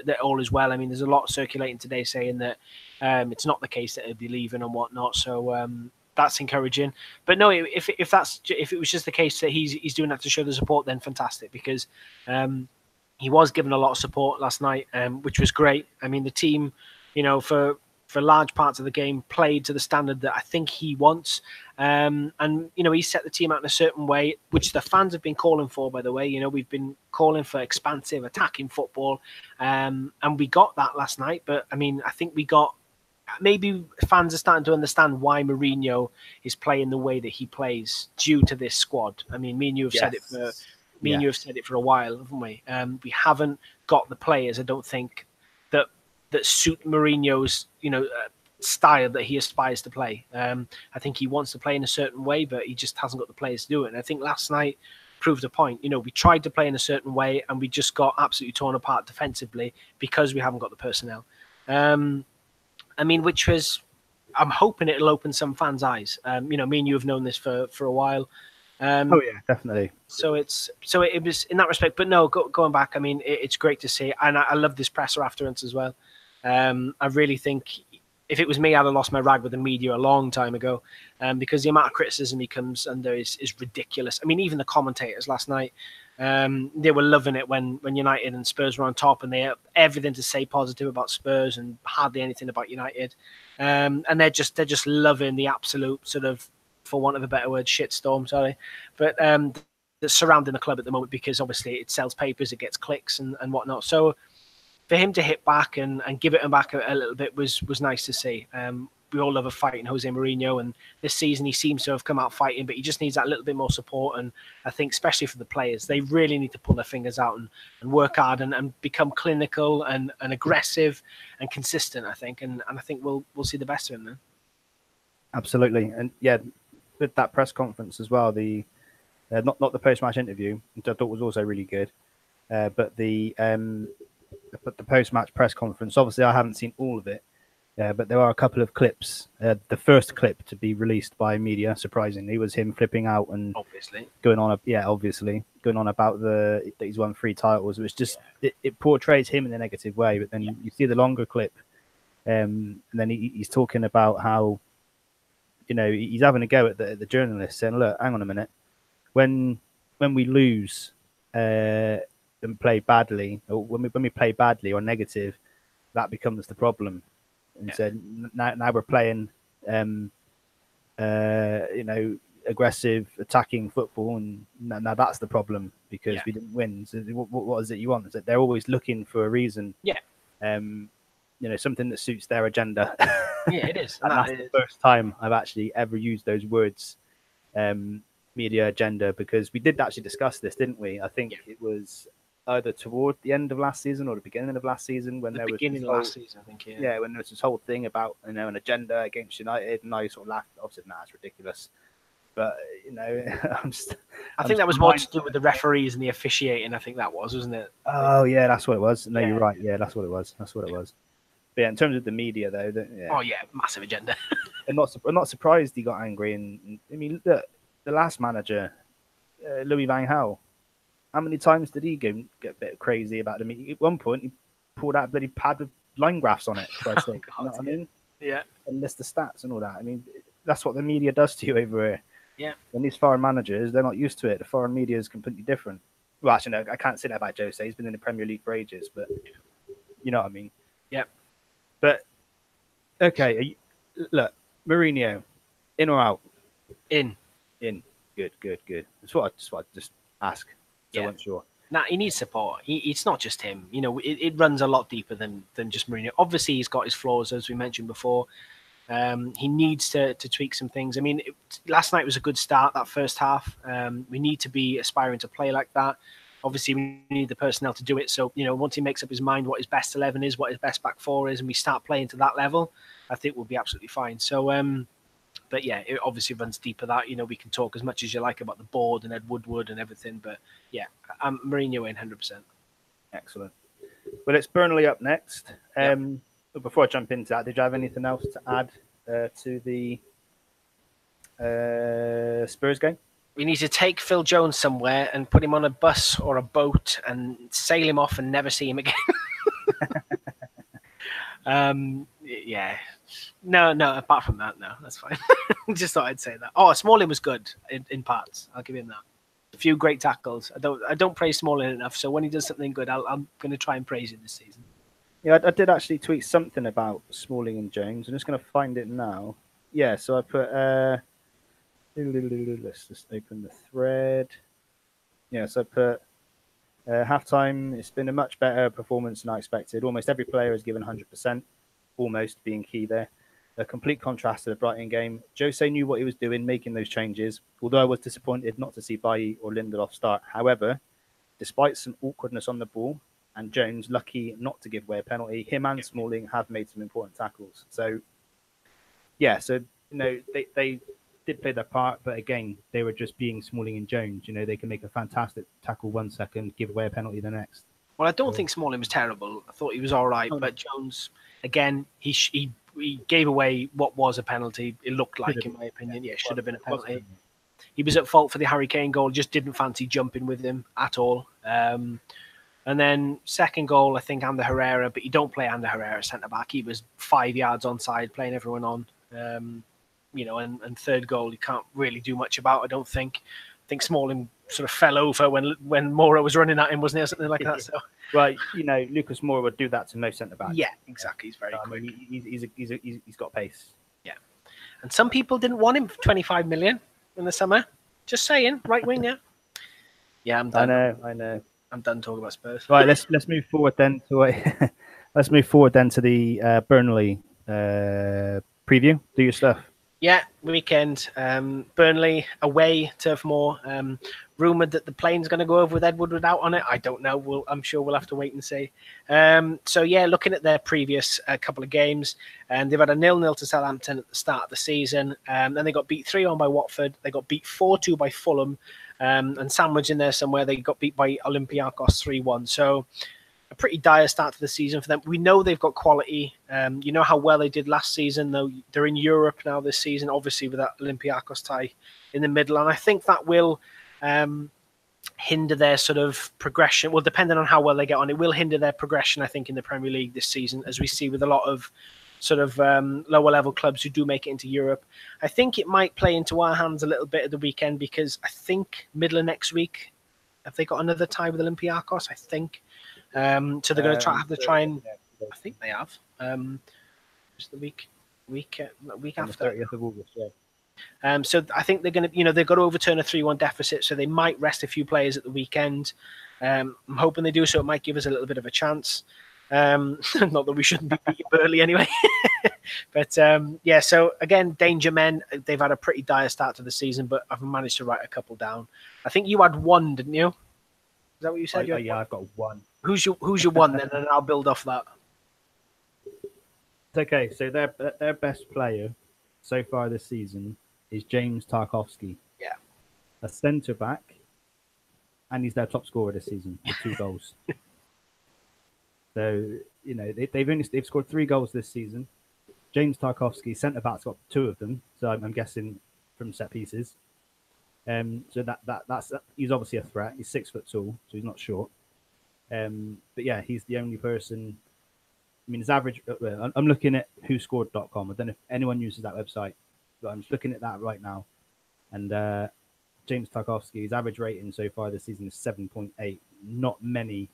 that all is well. I mean, there's a lot circulating today saying that it's not the case that he'll be leaving and whatnot. So. That's encouraging, but no. If it was just the case that he's doing that to show the support, then fantastic, because he was given a lot of support last night, which was great. I mean, the team, for large parts of the game, played to the standard that I think he wants, and he set the team out in a certain way, which the fans have been calling for. By the way, we've been calling for expansive, attacking football, and we got that last night. But I mean, I think we got. Maybe fans are starting to understand why Mourinho is playing the way that he plays due to this squad. I mean, me and you have said it for a while, haven't we? We haven't got the players, I don't think, that suit Mourinho's style that he aspires to play. I think he wants to play in a certain way, but he just hasn't got the players to do it. And I think last night proved a point. We tried to play in a certain way, and we just got absolutely torn apart defensively because we haven't got the personnel. I mean, which was, I'm hoping it'll open some fans' eyes. Me and you have known this for a while. Oh yeah, definitely. So it was in that respect. But no, going back, I mean, it's great to see, and I love this presser afterwards as well. I really think if it was me, I'd have lost my rag with the media a long time ago, because the amount of criticism he comes under is ridiculous. I mean, even the commentators last night. They were loving it when United and Spurs were on top, and they had everything to say positive about Spurs and hardly anything about United. And they're just loving the absolute sort of, for want of a better word, shitstorm. Sorry, but that's surrounding the club at the moment, because obviously it sells papers, it gets clicks and whatnot. So for him to hit back and give it back a little bit was nice to see. we all love a fighting Jose Mourinho, and this season he seems to have come out fighting, but he just needs that little bit more support. And I think, especially for the players, they really need to pull their fingers out and work hard and become clinical and aggressive and consistent. I think, and I think we'll see the best of him then. Absolutely, and yeah, with that press conference as well, the not the post-match interview, which I thought was also really good, but the post-match press conference. Obviously, I haven't seen all of it, but there are a couple of clips. The first clip to be released by media, surprisingly, was him flipping out and obviously going on about that he's won 3 titles. It was just it portrays him in a negative way. But then you see the longer clip, and then he's talking about how, you know, he's having a go at the journalist, saying, "Look, hang on a minute. When we lose and play badly, or when we play badly or negative, that becomes the problem." And so now we're playing, you know, aggressive, attacking football, and now that's the problem because we didn't win. So what is it you want? Is that they're always looking for a reason? Yeah. You know, something that suits their agenda. Yeah, it is. And that's the first time I've actually ever used those words, media agenda, because we did actually discuss this, didn't we? I think it was either toward the end of last season or the beginning of last season when there was last season, I think. Yeah, when there was this whole thing about, you know, an agenda against United, and I sort of laughed. Obviously, it's ridiculous. But, you know, I think that was more to do with the referees and the officiating. I think that was, wasn't it? Oh yeah, that's what it was. No, you're right. Yeah, that's what it was. That's what it was. But yeah, in terms of the media, though, oh yeah, massive agenda. I'm not surprised he got angry. And I mean, look, the last manager, Louis van Gaal, how many times did he get a bit crazy about the media? At one point, he pulled out a bloody pad with line graphs on it. For I think, you know what I mean? Yeah. And list the stats and all that. I mean, that's what the media does to you over here. Yeah. And these foreign managers, they're not used to it. The foreign media is completely different. Well, actually, no, I can't say that about Jose. He's been in the Premier League for ages, but you know what I mean? Yeah. But, okay, look, Mourinho, in or out? In. Good. That's what I just ask. So I'm sure. Nah, he needs support. It's not just him. You know, it runs a lot deeper than just Mourinho. Obviously, he's got his flaws, as we mentioned before. He needs to tweak some things. I mean, last night was a good start, that first half. We need to be aspiring to play like that. Obviously, we need the personnel to do it. So, you know, once he makes up his mind what his best 11 is, what his best back 4 is, and we start playing to that level, I think we'll be absolutely fine. So, but yeah, it obviously runs deeper that. You know, we can talk as much as you like about the board and Ed Woodward and everything, but yeah, I'm Mourinho in 100%. Excellent. Well, it's Burnley up next. But before I jump into that, did you have anything else to add to the Spurs game? We need to take Phil Jones somewhere and put him on a bus or a boat and sail him off and never see him again. Yeah. No, apart from that, no, that's fine. Just thought I'd say that. Oh, Smalling was good in parts. I'll give him that. A few great tackles. I don't praise Smalling enough, so when he does something good, I'm going to try and praise him this season. Yeah, I did actually tweet something about Smalling and Jones. I'm just going to find it now. Yeah, so I put... let's just open the thread. Yeah, so I put... halftime, it's been a much better performance than I expected. Almost every player has given 100%, almost being key there. A complete contrast to the Brighton game. Jose knew what he was doing, making those changes, although I was disappointed not to see Bailly or Lindelof start. However, despite some awkwardness on the ball, and Jones lucky not to give away a penalty, him and Smalling have made some important tackles. So, yeah, so, you know, they did play their part, but again, they were just being Smalling and Jones. You know, they can make a fantastic tackle 1 second, give away a penalty the next. Well, I don't think Smalling was terrible. I thought he was all right, but Jones, again, he gave away what was a penalty. It looked like, in my opinion, should have been a penalty. He was at fault for the Harry Kane goal, just didn't fancy jumping with him at all. And then second goal, I think Ander Herrera, but you don't play Ander Herrera centre-back. He was 5 yards onside, playing everyone on. You know, and third goal, you can't really do much about, I don't think. I think Smalling sort of fell over when Moura was running at him, wasn't it, or something like that? So, right, you know, Lucas Moura would do that to most centre-backs. Yeah, exactly. He's very quick. He's got pace. Yeah. And some people didn't want him for 25 million in the summer. Just saying, right wing, yeah. Yeah, I'm done. I know. I'm done talking about Spurs. Right, let's move forward then to the Burnley preview. Do your stuff. Yeah, weekend. Burnley away, Turf Moor. Rumoured that the plane's going to go over with Ed Woodward out on it. I don't know. I'm sure we'll have to wait and see. So, yeah, looking at their previous couple of games, they've had a 0-0 to Southampton at the start of the season. Then they got beat 3-1 by Watford. They got beat 4-2 by Fulham. And sandwiched in there somewhere, they got beat by Olympiacos 3-1. So, a pretty dire start to the season for them. We know they've got quality. You know how well they did last season, though. They're in Europe now this season, obviously with that Olympiacos tie in the middle. And I think that will hinder their sort of progression. Well, depending on how well they get on, it will hinder their progression, I think, in the Premier League this season, as we see with a lot of sort of lower level clubs who do make it into Europe. I think it might play into our hands a little bit at the weekend, because I think middle of next week, have they got another tie with Olympiacos? I think. So they're going to try and. I think they have. Just the week after. 30th of August. Yeah. So I think they're going to, they've got to overturn a 3-1 deficit, so they might rest a few players at the weekend. I'm hoping they do, so it might give us a little bit of a chance. Not that we shouldn't be beating Burnley anyway. But yeah, so again, danger men. They've had a pretty dire start to the season, but I've managed to write a couple down. I think you had one, didn't you? Is that what you said? Yeah, I've got one. Who's your one then, and I'll build off that. It's okay. So their best player so far this season is James Tarkowski. Yeah, a centre back, and he's their top scorer this season with 2 goals. So they've scored 3 goals this season. James Tarkowski, centre back's got 2 of them. So I'm guessing from set pieces. So that's he's obviously a threat. He's 6 foot tall, so he's not short. But yeah, he's the only person. I mean, his average. I'm looking at whoscored.com. I don't know if anyone uses that website, but I'm just looking at that right now. And James Tarkowski's average rating so far this season is 7.8. Not many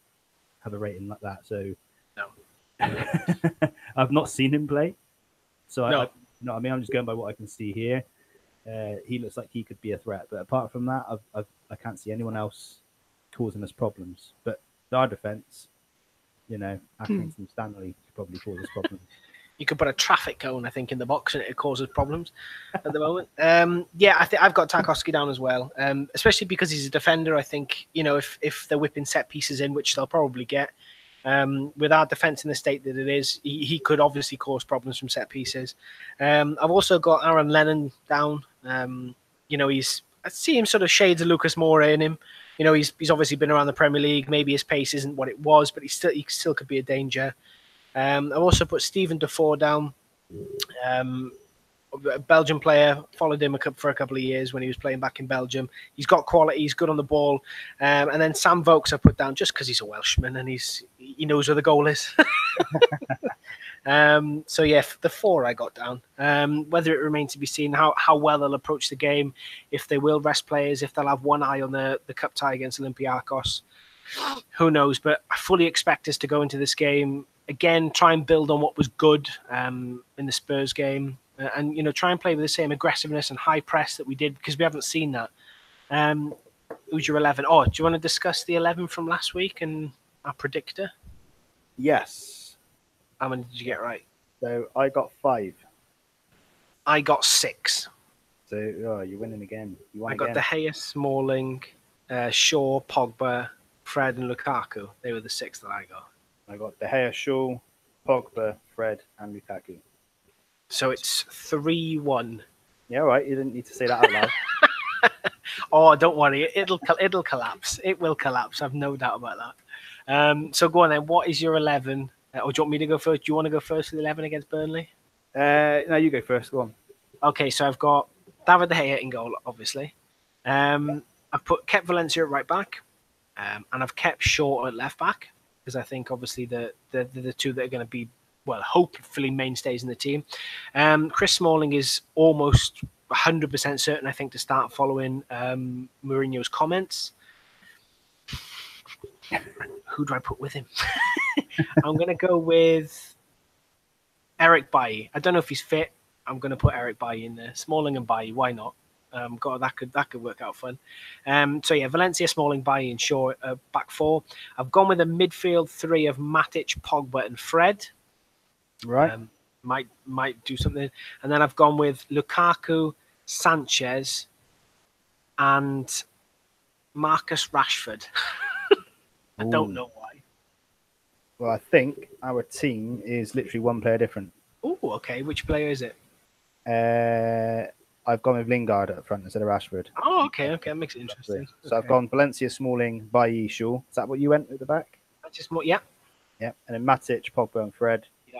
have a rating like that. So no, I've not seen him play. So no. I mean, I'm just going by what I can see here. He looks like he could be a threat, but apart from that, I can't see anyone else causing us problems. But our defense, Atkins and Stanley could probably cause us problems. You could put a traffic cone, I think, in the box, and it causes problems at the moment. Yeah, I think I've got Tarkowski down as well, especially because he's a defender. I think if they're whipping set pieces in, which they'll probably get, with our defence in the state that it is, he could obviously cause problems from set pieces. I've also got Aaron Lennon down. I see him sort of shades of Lucas Moura in him. He's obviously been around the Premier League. Maybe his pace isn't what it was, but he still could be a danger. I've also put Stephen Defoe down. A Belgian player, followed him for a couple of years when he was playing back in Belgium. He's got quality, he's good on the ball. And then Sam Vokes I put down just because he's a Welshman and he knows where the goal is. So yeah, the 4 I got down. Whether it remains to be seen how well they'll approach the game, if they will rest players, if they'll have one eye on the cup tie against Olympiacos, who knows? But I fully expect us to go into this game again, try and build on what was good in the Spurs game, and try and play with the same aggressiveness and high press that we did, because we haven't seen that. Who's your 11? Oh, do you want to discuss the 11 from last week and our predictor? Yes. How many did you get right? So I got 5. I got 6. So you're winning again. I got De Gea, Smalling, Shaw, Pogba, Fred, and Lukaku. They were the 6 that I got. I got De Gea, Shaw, Pogba, Fred, and Lukaku. So it's 3-1. Yeah, all right. You didn't need to say that out loud. Oh, don't worry. It'll collapse. It will collapse. I've no doubt about that. So go on then. What is your 11? Or do you want me to go first? Do you want to go first with 11 against Burnley? No, you go first. Go on. Okay, so I've got David De Gea in goal, obviously. I've kept Valencia at right back, and I've kept Shaw at left back, because I think obviously the 2 that are going to be, well, hopefully mainstays in the team. Chris Smalling is almost 100% certain, I think, to start following Mourinho's comments. Who do I put with him? I'm going to go with Eric Bailly. I don't know if he's fit. I'm going to put Eric Bailly in there. Smalling and Bailly, why not? God, that could work out fun. So yeah, Valencia, Smalling, Bailly, and Shaw back 4. I've gone with a midfield 3 of Matic, Pogba, and Fred. Right. might do something. And then I've gone with Lukaku, Sanchez, and Marcus Rashford. I don't know why. Well, I think our team is literally one player different. Oh, okay. Which player is it? I've gone with Lingard up front instead of Rashford. Oh, okay. That makes it interesting. So I've gone Valencia, Smalling, Bailly, Shaw. Is that what you went at the back? Just more, yeah. Yeah. And then Matic, Pogba, and Fred. Yeah.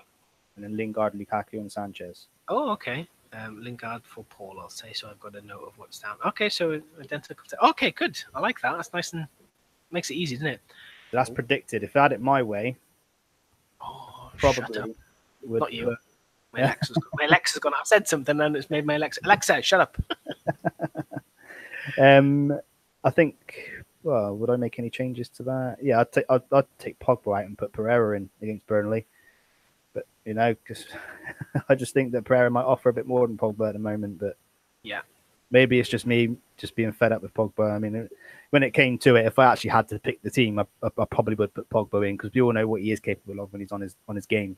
And then Lingard, Lukaku, and Sanchez. Oh, okay. Lingard for Paul, I'll say. So I've got a note of what's down. Okay, so identical. Okay, good. I like that. That's nice and makes it easy, doesn't it? So that's predicted. If I had it my way, probably would. Not you. My Alexa's gone. I've said something and it's made my Alexa, shut up. I think. Well, would I make any changes to that? Yeah, I'd take Pogba out and put Pereira in against Burnley. But because I just think that Pereira might offer a bit more than Pogba at the moment. But yeah, maybe it's just me just being fed up with Pogba. I mean, when it came to it, if I actually had to pick the team, I probably would put Pogba in because we all know what he is capable of when he's on his game.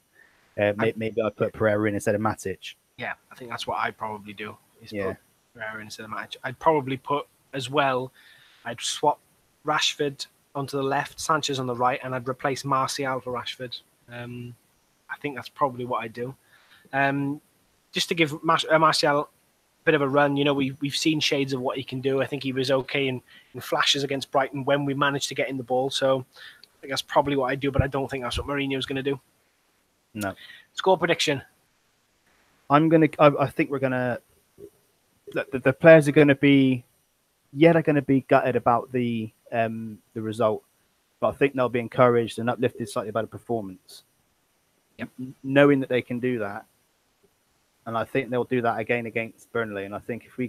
Maybe I'd put Pereira in instead of Matic. Yeah, I think that's what I'd probably do. Put Pereira instead of Matic. I'd probably put as well. I'd swap Rashford onto the left, Sanchez on the right, and I'd replace Martial for Rashford. I think that's probably what I'd do. Just to give Martial a bit of a run. We've seen shades of what he can do. I think he was okay in flashes against Brighton when we managed to get in the ball. So I think that's probably what I'd do, but I don't think that's what Mourinho's going to do. No. Score prediction. I think we're gonna. The players are going to be. Yeah, they're going to be gutted about the result, but I think they'll be encouraged and uplifted slightly by the performance. Yep. Knowing that they can do that, and I think they'll do that again against Burnley. And I think if we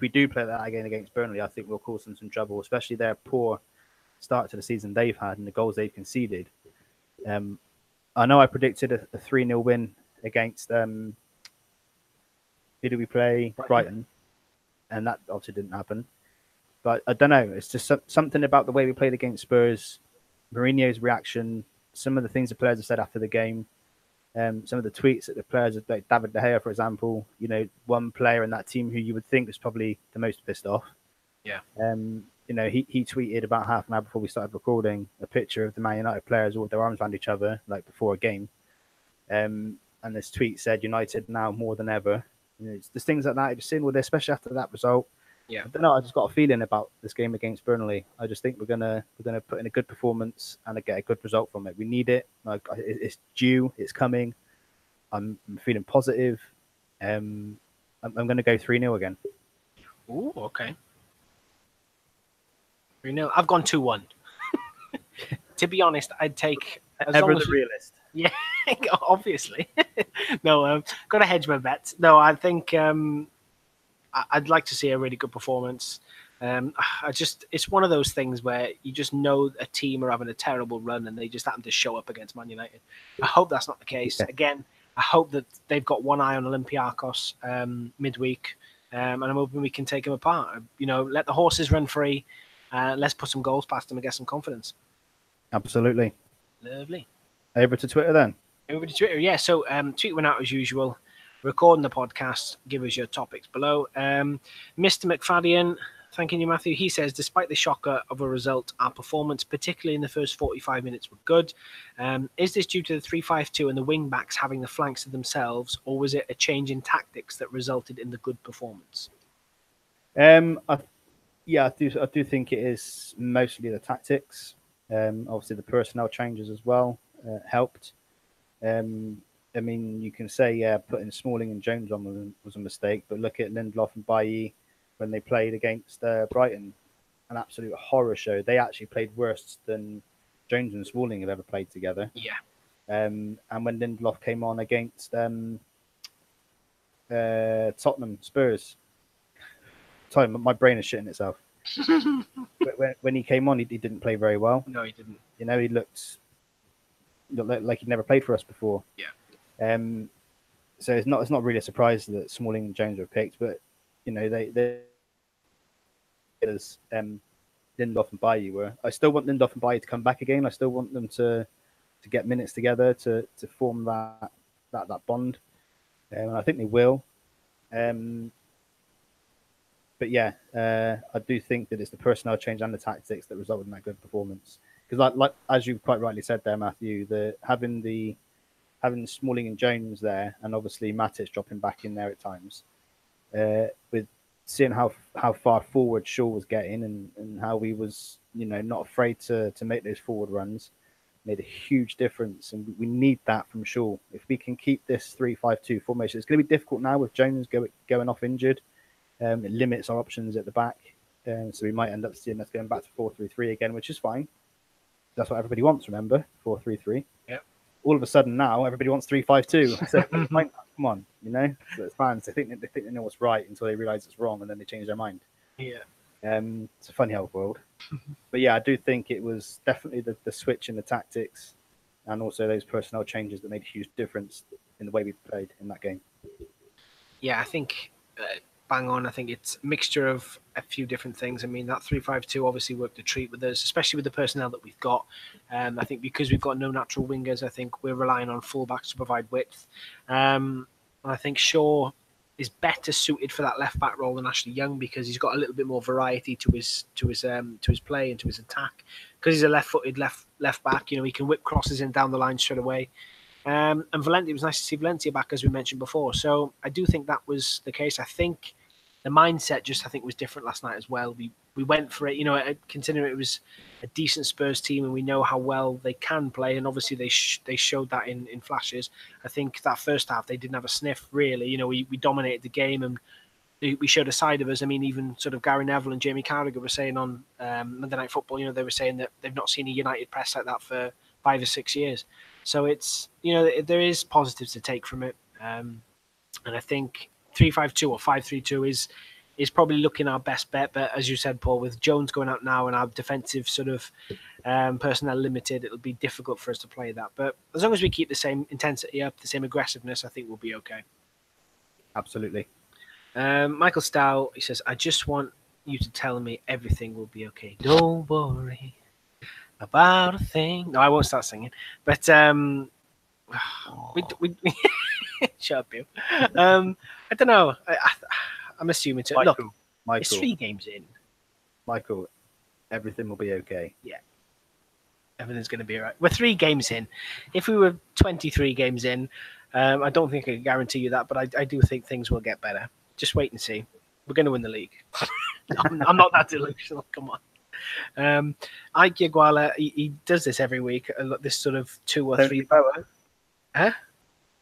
do play that again against Burnley, I think we'll cause them some trouble, especially their poor start to the season they've had and the goals they've conceded. I know I predicted a 3-0 win against who did we play? Brighton. And that obviously didn't happen. But I don't know. It's just something about the way we played against Spurs, Mourinho's reaction, some of the things the players have said after the game, some of the tweets that the players, like David De Gea, for example, one player in that team who you would think was probably the most pissed off. Yeah. He tweeted about half an hour before we started recording a picture of the Man United players all with their arms around each other, like before a game. And this tweet said, "United now more than ever." There's things like that I've seen with it, especially after that result. Yeah. I don't know. I just got a feeling about this game against Burnley. I just think we're gonna put in a good performance and get a good result from it. We need it. Like it's due. It's coming. I'm feeling positive. I'm gonna go 3-0 again. Ooh, okay. 3-0. I've gone 2-1. To be honest, I'd take ever the realist. Yeah, obviously. No, got to hedge my bets. No, I think I'd like to see a really good performance. It's one of those things where you just know a team are having a terrible run and they just happen to show up against Man United. I hope that's not the case. Again, I hope that they've got one eye on Olympiacos midweek, and I'm hoping we can take them apart. Let the horses run free. Let's put some goals past them and get some confidence. Absolutely. Lovely. Over to Twitter then. Over to Twitter, yeah. So tweet went out as usual. Recording the podcast. Give us your topics below. Mr. McFadden, thanking you, Matthew. He says, despite the shocker of a result, our performance, particularly in the first 45 minutes, were good. Is this due to the 3-5-2 and the wing backs having the flanks to themselves, or was it a change in tactics that resulted in the good performance? I do think it is mostly the tactics. Obviously, the personnel changes as well helped. I mean, you can say putting Smalling and Jones on was a mistake, but look at Lindelof and Bailly when they played against Brighton, an absolute horror show. They actually played worse than Jones and Smalling have ever played together. Yeah. And when Lindelof came on against Tottenham Spurs, sorry, my brain is shitting itself. when he came on, he didn't play very well. No, he didn't. He looked like he'd never played for us before. Yeah. So it's not really a surprise that Smalling and Jones were picked, but they as Lindelof and Bailly were. I still want Lindelof and Bailly to come back again. I still want them to get minutes together to form that that bond, and I think they will. But yeah, I do think that it's the personnel change and the tactics that resulted in that good performance. Because like as you quite rightly said there, Matthew, having Smalling and Jones there, and obviously Matic dropping back in there at times, with seeing how far forward Shaw was getting and how he was, not afraid to make those forward runs, made a huge difference. And we need that from Shaw. If we can keep this 3-5-2 formation, it's going to be difficult now with Jones going off injured. It limits our options at the back. So we might end up seeing us going back to 4-3-3 again, which is fine. That's what everybody wants, remember? 4-3-3. Yep. All of a sudden now, everybody wants 3-5-2. So come on, So it's fans, they think they know what's right until they realise it's wrong, and then they change their mind. Yeah. It's a funny old world. But yeah, I do think it was definitely the switch in the tactics and also those personnel changes that made a huge difference in the way we played in that game. Yeah, I think bang on. I think it's a mixture of a few different things. I mean, that 3-5-2 obviously worked a treat with us, especially with the personnel that we've got. I think because we've got no natural wingers, I think we're relying on fullbacks to provide width. I think Shaw is better suited for that left back role than Ashley Young because he's got a little bit more variety to his play and to his attack. Because he's a left-footed left back, he can whip crosses in down the line straight away. And Valencia, it was nice to see Valencia back, as we mentioned before. So I do think that was the case. I think the mindset was different last night as well. We went for it, considering it was a decent Spurs team and we know how well they can play. And obviously they showed that in flashes. I think that first half, they didn't have a sniff, really. We dominated the game and we showed a side of us. I mean, even sort of Gary Neville and Jamie Carragher were saying on Monday Night Football, they were saying that they've not seen a United press like that for 5 or 6 years. So it's, there is positives to take from it. And I think 3-5-2 or 5-3-2 is probably looking our best bet. But as you said, Paul, with Jones going out now and our defensive sort of personnel limited, it'll be difficult for us to play that. But as long as we keep the same intensity up, the same aggressiveness, I think we'll be okay. Absolutely. Michael Stow, he says, I just want you to tell me everything will be okay. Don't worry about a thing. No, I won't start singing. But we shut up, you. I don't know. I'm assuming to look. Michael, it's 3 games in. Michael, everything will be okay. Yeah, everything's going to be all right. We're 3 games in. If we were 23 games in, I don't think I can guarantee you that, but I do think things will get better. Just wait and see. We're going to win the league. I'm not that delusional. Come on. Ike Iguala, he does this every week. This sort of 2 or 3. Huh?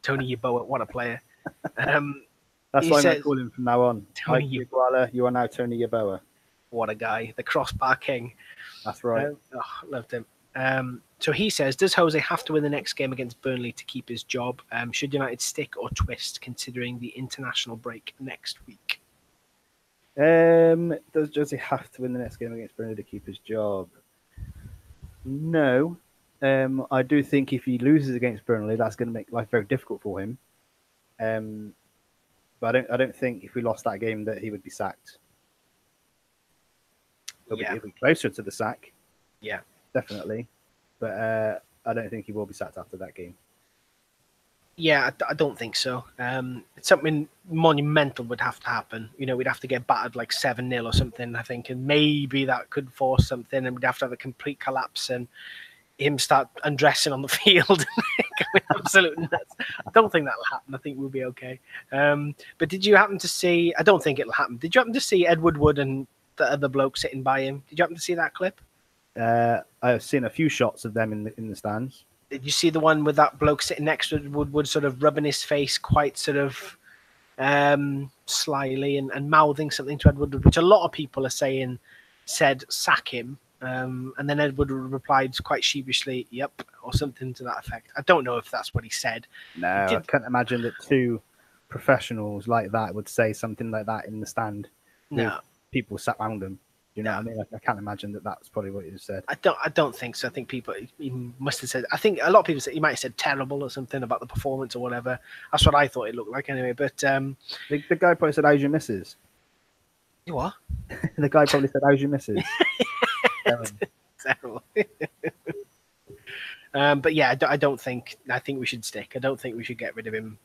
Tony Yeboah, what a player. That's why I call him from now on. Tony Iguala, you are now Tony Yeboah. What a guy. The crossbar king. That's right. Loved him. So he says, does Jose have to win the next game against Burnley to keep his job? Should United stick or twist considering the international break next week? Does Jose have to win the next game against Burnley to keep his job? No. I do think if he loses against Burnley, that's going to make life very difficult for him. But I don't think if we lost that game that he would be sacked. He'll be closer to the sack. Yeah. Definitely. But I don't think he will be sacked after that game. Yeah, I don't think so. Something monumental would have to happen. We'd have to get battered like 7-0 or something, I think. And maybe that could force something and we'd have to have a complete collapse and him start undressing on the field going absolute nuts. I don't think that'll happen. I think we'll be okay. But did you happen to see, I don't think it'll happen. Did you happen to see Edward Wood and the other bloke sitting by him? Did you happen to see that clip? I've seen a few shots of them in the stands. Did you see the one with that bloke sitting next to Wood sort of rubbing his face quite sort of slyly and mouthing something to Edward Wood, which a lot of people are said sack him. And then Edward replied quite sheepishly, yep, or something to that effect. I don't know if that's what he said. No, I can't imagine that 2 professionals like that would say something like that in the stand. No. People sat around them. You know what I mean? I can't imagine that that's probably what he said. I don't think so. I think he must have said. I think a lot of people said he might have said terrible or something about the performance or whatever. That's what I thought it looked like anyway. But the guy probably said, "How's your missus?" You what? The guy probably said, "How's your missus?" Terrible. But yeah, I don't think. I think we should stick. I don't think we should get rid of him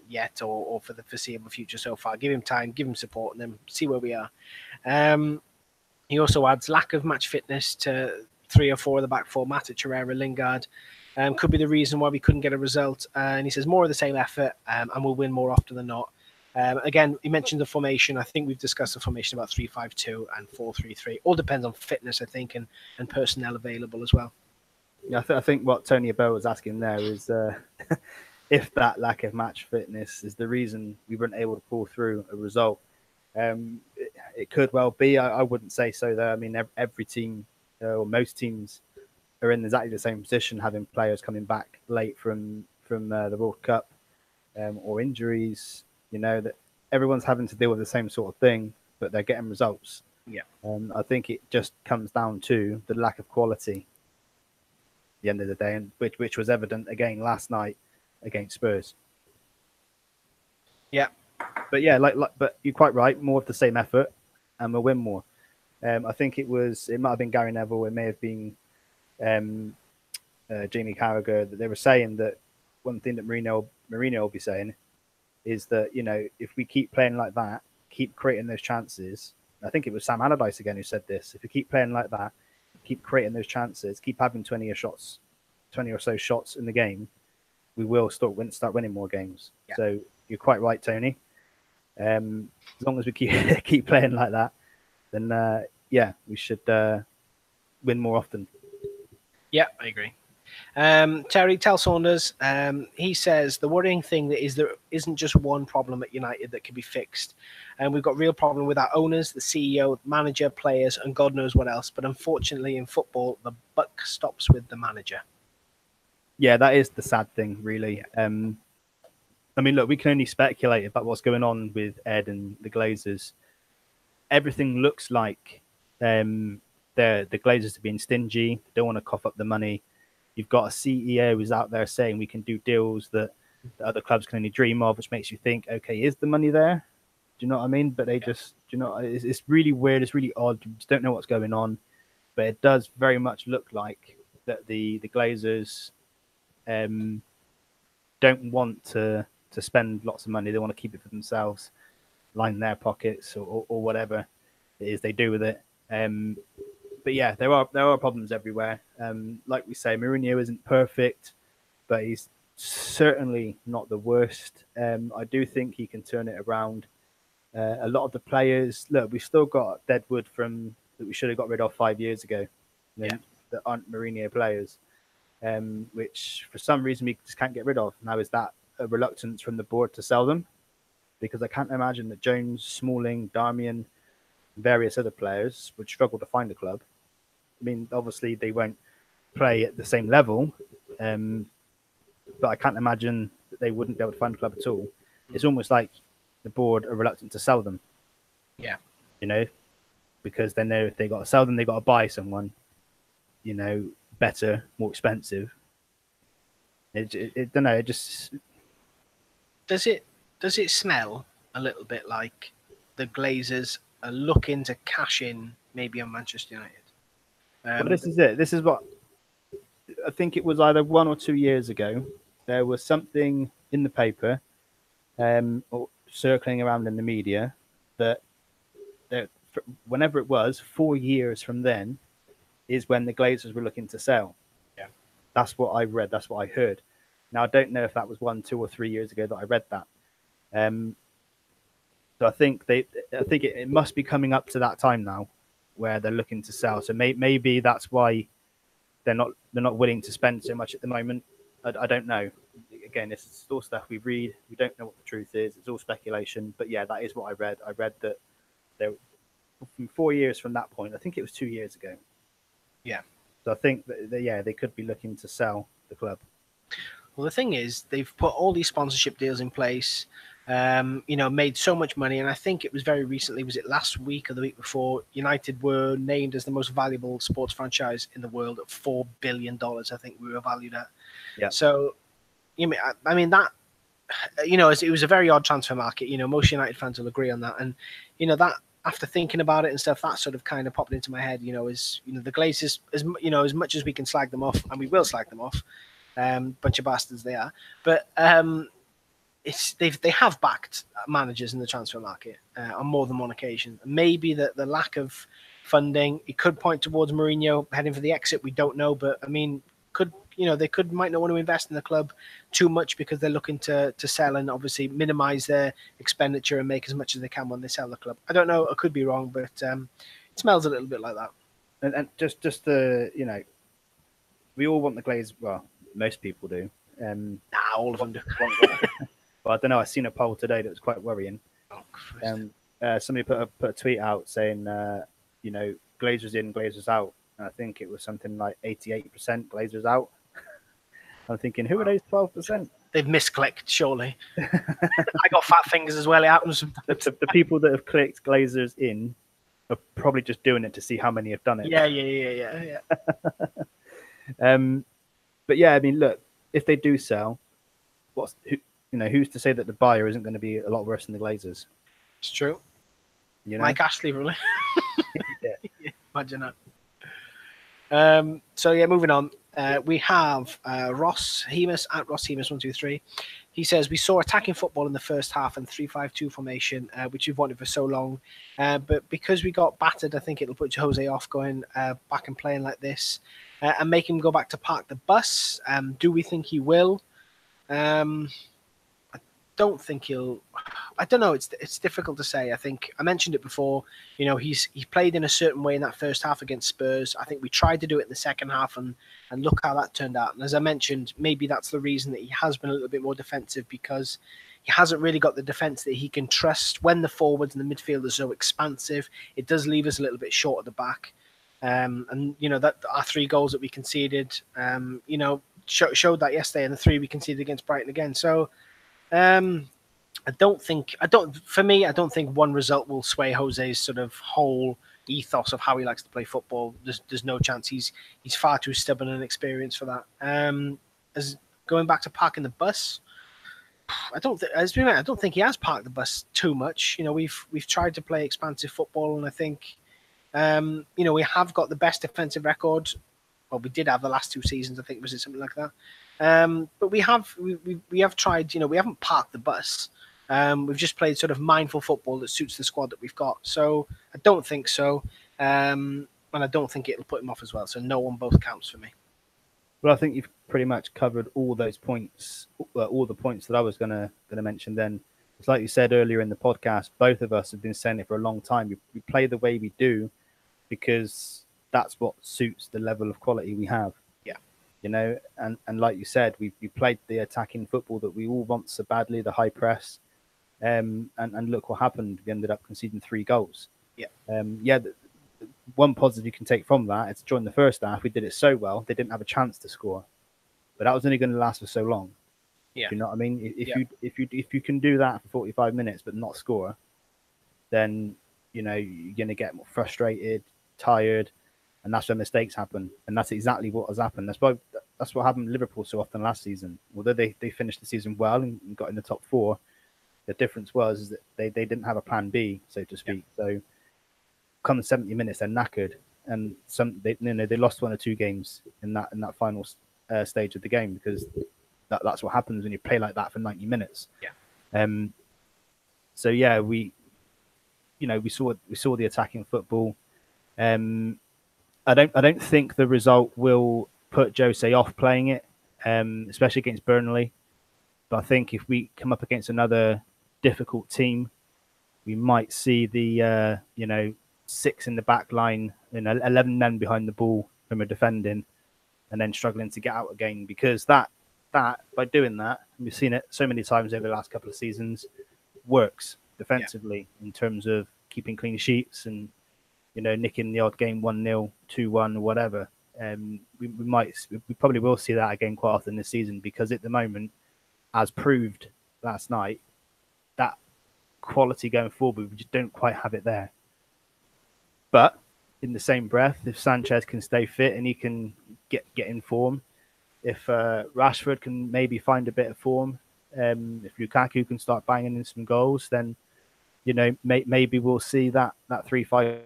yet, or for the foreseeable future. So far, give him time, give him support, and then see where we are. He also adds lack of match fitness to 3 or 4 of the back four. Matic, Herrera, Lingard could be the reason why we couldn't get a result. And he says more of the same effort, and we'll win more often than not. Again, he mentioned the formation. I think we've discussed the formation about 3-5-2 and 4-3-3. All depends on fitness, I think, and personnel available as well. Yeah, I think what Tony Abell was asking there is if that lack of match fitness is the reason we weren't able to pull through a result. It could well be. I wouldn't say so, though. I mean, every team or most teams are in exactly the same position, having players coming back late from the World Cup or injuries. You know, that everyone's having to deal with the same sort of thing, but they're getting results. Yeah. I think it just comes down to the lack of quality the end of the day, and which was evident again last night against Spurs. Yeah, but yeah, but you're quite right. More of the same effort, and we'll win more. I think it might have been Gary Neville. It may have been Jamie Carragher. That they were saying that one thing that Mourinho will be saying is that if we keep playing like that, keep creating those chances. I think it was Sam Allardyce again who said this. If we keep playing like that, keep creating those chances, keep having 20 or so shots in the game, we will start winning more games. Yeah. So you're quite right, Tony. As long as we keep playing like that, then we should win more often. Yeah, I agree. Terry, tell Saunders. He says the worrying thing there isn't just one problem at United that can be fixed, and we've got real problem with our owners, the CEO, manager, players, and God knows what else. But unfortunately, in football, the buck stops with the manager. Yeah, that is the sad thing, really. I mean, look, we can only speculate about what's going on with Ed and the Glazers. Everything looks like the Glazers are being stingy. They don't want to cough up the money. You've got a CEO who's out there saying we can do deals that other clubs can only dream of, which makes you think, okay, is the money there? Do you know what I mean? But they just, it's really weird. It's really odd. You just don't know what's going on. But it does very much look like that the Glazers don't want to spend lots of money. They want to keep it for themselves, line their pockets or whatever it is they do with it. But yeah, there are problems everywhere. Like we say, Mourinho isn't perfect, but he's certainly not the worst. I do think he can turn it around. A lot of the players, look, we've still got Deadwood that we should have got rid of 5 years ago. That aren't Mourinho players, which for some reason we just can't get rid of. Now, is that a reluctance from the board to sell them? Because I can't imagine that Jones, Smalling, Darmian, various other players would struggle to find a club. I mean, obviously they won't play at the same level, but I can't imagine that they wouldn't be able to find a club at all. It's almost like the board are reluctant to sell them. Yeah. Because they know if they got to sell them, they got to buy someone, better, more expensive. It don't know. It just does it smell a little bit like the Glazers are looking to cash in maybe on Manchester United? Well, this is it. This is what I think it was either 1 or 2 years ago. There was something in the paper or circling around in the media that whenever it was, 4 years from then is when the Glazers were looking to sell. Yeah. That's what I read. That's what I heard. Now, I don't know if that was 1, 2, or 3 years ago that I read that. So I think it must be coming up to that time now where they're looking to sell. So maybe that's why they're not willing to spend so much at the moment. I don't know. Again, this is all stuff we read. We don't know what the truth is. It's all speculation. But yeah, that is what I read. I read that there, from 4 years from that point, I think it was 2 years ago. Yeah. So I think that they could be looking to sell the club. Well, the thing is, they've put all these sponsorship deals in place, made so much money. And I think it was very recently, was it last week or the week before, United were named as the most valuable sports franchise in the world at $4 billion, I think we were valued at. Yeah. So, I mean, that, it was a very odd transfer market. Most United fans will agree on that. And, that after thinking about it and stuff, that sort of kind of popped into my head. The Glazers, as much as we can slag them off, and we will slag them off, bunch of bastards they are. But they have backed managers in the transfer market on more than one occasion. Maybe the lack of funding, it could point towards Mourinho heading for the exit. We don't know, but I mean, might not want to invest in the club too much because they're looking to sell and obviously minimize their expenditure and make as much as they can when they sell the club. I don't know, I could be wrong, but it smells a little bit like that. And just the we all want the Glazers. Well, most people do. All of them do. But I don't know. I seen a poll today that was quite worrying. Somebody put a tweet out saying, Glazers in, Glazers out. And I think it was something like 88% Glazers out. I'm thinking, who are those 12%? They've misclicked, surely. I got fat fingers as well. It happens sometimes. The people that have clicked Glazers in are probably just doing it to see how many have done it. Yeah. But yeah, I mean, look, if they do sell, who's to say that the buyer isn't going to be a lot worse than the Glazers? It's true. Mike Ashley, really. Yeah. Imagine that. Moving on. We have Ross Hemus at Ross Hemus 123. He says we saw attacking football in the first half and 3-5-2 formation, which we've wanted for so long. But because we got battered, I think it'll put Jose off going back and playing like this and make him go back to park the bus. Do we think he will? I don't think he'll. I don't know. It's difficult to say. I think I mentioned it before. He played in a certain way in that first half against Spurs. I think we tried to do it in the second half, and look how that turned out. And as I mentioned, maybe that's the reason that he has been a little bit more defensive, because he hasn't really got the defense that he can trust when the forwards and the midfield are so expansive. It does leave us a little bit short at the back. That our 3 goals that we conceded, showed that yesterday, and the 3 we conceded against Brighton again. So. I don't think one result will sway Jose's sort of whole ethos of how he likes to play football. There's no chance. He's far too stubborn and experienced for that. As going back to parking the bus, I don't think he has parked the bus too much. We've tried to play expansive football, and I think we have got the best defensive record. Well, we did have the last 2 seasons. I think was it something like that. But we have tried. We haven't parked the bus. We've just played sort of mindful football that suits the squad that we've got. So I don't think so, and I don't think it'll put him off as well. So no on both counts for me. Well, I think you've pretty much covered all those points, all the points that I was gonna mention. Then, it's like you said earlier in the podcast, both of us have been saying it for a long time. We play the way we do because that's what suits the level of quality we have. Yeah. And like you said, we played the attacking football that we all want so badly, the high press. And look what happened. We ended up conceding 3 goals. Yeah. The one positive you can take from that, it's during the first half, we did it so well, they didn't have a chance to score. But that was only going to last for so long. Yeah. You know what I mean? If you can do that for 45 minutes but not score, then you're going to get more frustrated, tired, and that's when mistakes happen. And that's exactly what has happened. That's what happened with Liverpool so often last season. Although they finished the season well and got in the top 4, the difference was that they didn't have a plan B, so to speak. Yeah. So come 70 minutes, they're knackered, and they lost 1 or 2 games in that final stage of the game, because that's what happens when you play like that for 90 minutes. Yeah. So yeah, we saw the attacking football. I don't think the result will put Jose off playing it, especially against Burnley. But I think if we come up against another difficult team, we might see the 6 in the back line, 11 men behind the ball when we're defending, and then struggling to get out again. Because that by doing that, and we've seen it so many times over the last couple of seasons, works defensively in terms of keeping clean sheets and nicking the odd game 1-0, 2-1, or whatever. We probably will see that again quite often this season, because at the moment, as proved last night, that quality going forward, we just don't quite have it there. But in the same breath, if Sanchez can stay fit and he can get in form, if Rashford can maybe find a bit of form, if Lukaku can start banging in some goals, then maybe we'll see that 3-5,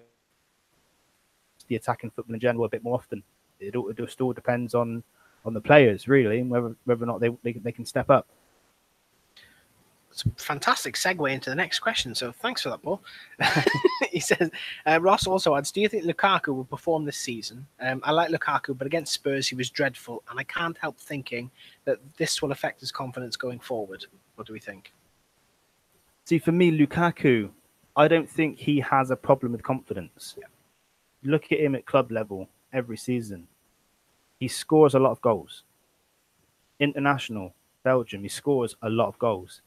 the attacking football in general, a bit more often. It just all depends on the players really, and whether or not they can step up. It's a fantastic segue into the next question. So thanks for that, Paul. He says, Ross also adds, do you think Lukaku will perform this season? I like Lukaku, but against Spurs, he was dreadful. And I can't help thinking that this will affect his confidence going forward. What do we think? See, for me, Lukaku, I don't think he has a problem with confidence. Yeah. Look at him at club level every season. He scores a lot of goals. International, Belgium, he scores a lot of goals.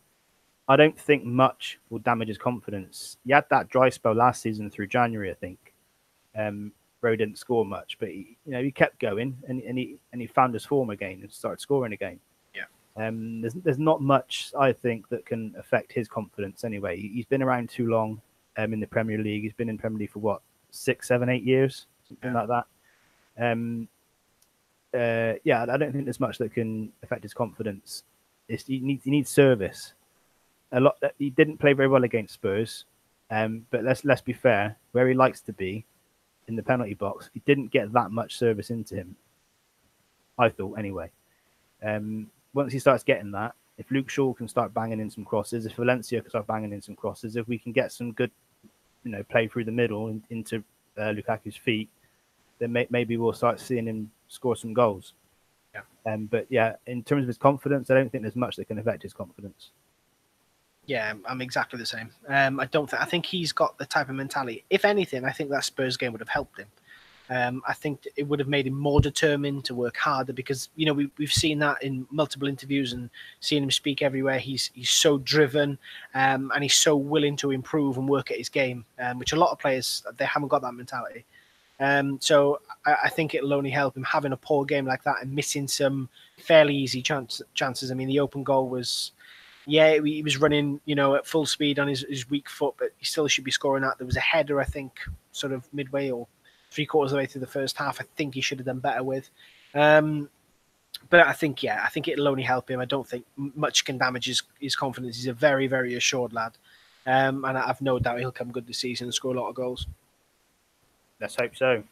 I don't think much will damage his confidence. He had that dry spell last season through January, I think. Bro didn't score much, but he kept going and he found his form again and started scoring again. Yeah. There's not much I think that can affect his confidence anyway. He's been around too long in the Premier League. He's been in Premier League for what, 6, 7, 8 years, something like that. I don't think there's much that can affect his confidence. He needs service. He didn't play very well against Spurs, but let's be fair. Where he likes to be, in the penalty box, he didn't get that much service into him. I thought anyway. Once he starts getting that, if Luke Shaw can start banging in some crosses, if Valencia can start banging in some crosses, if we can get some good, play through the middle into Lukaku's feet, then maybe we'll start seeing him score some goals. Yeah. But yeah, in terms of his confidence, I don't think there's much that can affect his confidence. Yeah, I'm exactly the same. I think he's got the type of mentality. If anything, I think that Spurs game would have helped him. I think it would have made him more determined to work harder because we've seen that in multiple interviews and seen him speak everywhere. He's so driven and he's so willing to improve and work at his game, which a lot of players, they haven't got that mentality. So I think it'll only help him having a poor game like that and missing some fairly easy chances. I mean, the open goal was. Yeah, he was running, at full speed on his weak foot, but he still should be scoring that. There was a header, I think, sort of midway or 3/4 of the way through the first half. I think he should have done better with. But I think it'll only help him. I don't think much can damage his confidence. He's a very, very assured lad. And I have no doubt he'll come good this season and score a lot of goals. Let's hope so.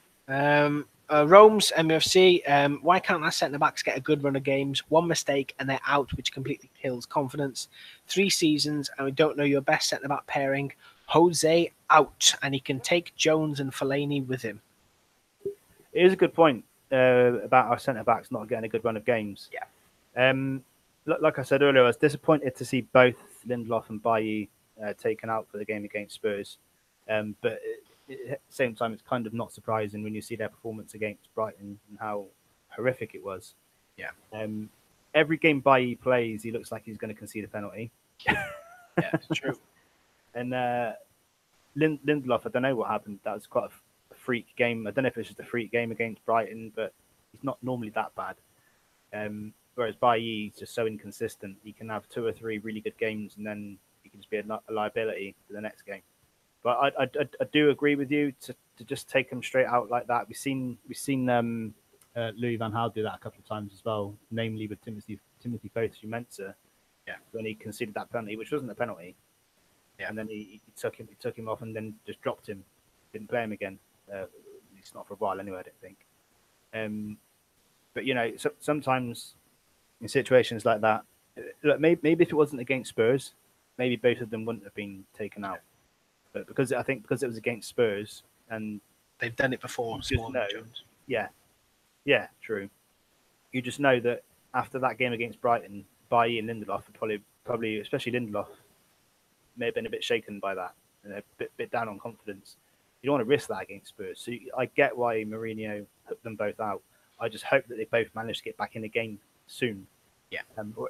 Rome's MFC, why can't our centre-backs get a good run of games? One mistake and they're out, which completely kills confidence. 3 seasons and we don't know your best centre-back pairing. Jose out, and he can take Jones and Fellaini with him. It is a good point about our centre-backs not getting a good run of games. Yeah. Like I said earlier, I was disappointed to see both Lindelof and Bailly taken out for the game against Spurs. But at the same time, it's kind of not surprising when you see their performance against Brighton and how horrific it was. Yeah. Every game Bailly plays, he looks like he's going to concede a penalty. Yeah, it's true. And Lindelof, I don't know what happened. That was quite a freak game. I don't know if it's just a freak game against Brighton, but he's not normally that bad. Whereas Bailly is just so inconsistent. He can have 2 or 3 really good games, and then he can just be a liability for the next game. But I do agree with you to just take him straight out like that. We've seen Louis van Gaal do that a couple of times as well, namely with Timothy Fosu-Mensah, when he conceded that penalty, which wasn't a penalty. Yeah. And then he took him off and then just dropped him, didn't play him again. At least not for a while anyway, I don't think. But sometimes in situations like that, maybe if it wasn't against Spurs, maybe both of them wouldn't have been taken out. But because it was against Spurs and they've done it before, Jones. Yeah, true. You just know that after that game against Brighton, Bailly and Lindelof would probably, especially Lindelof, may have been a bit shaken by that and a bit down on confidence. You don't want to risk that against Spurs. So I get why Mourinho put them both out. I just hope that they both manage to get back in the game soon. Yeah. Or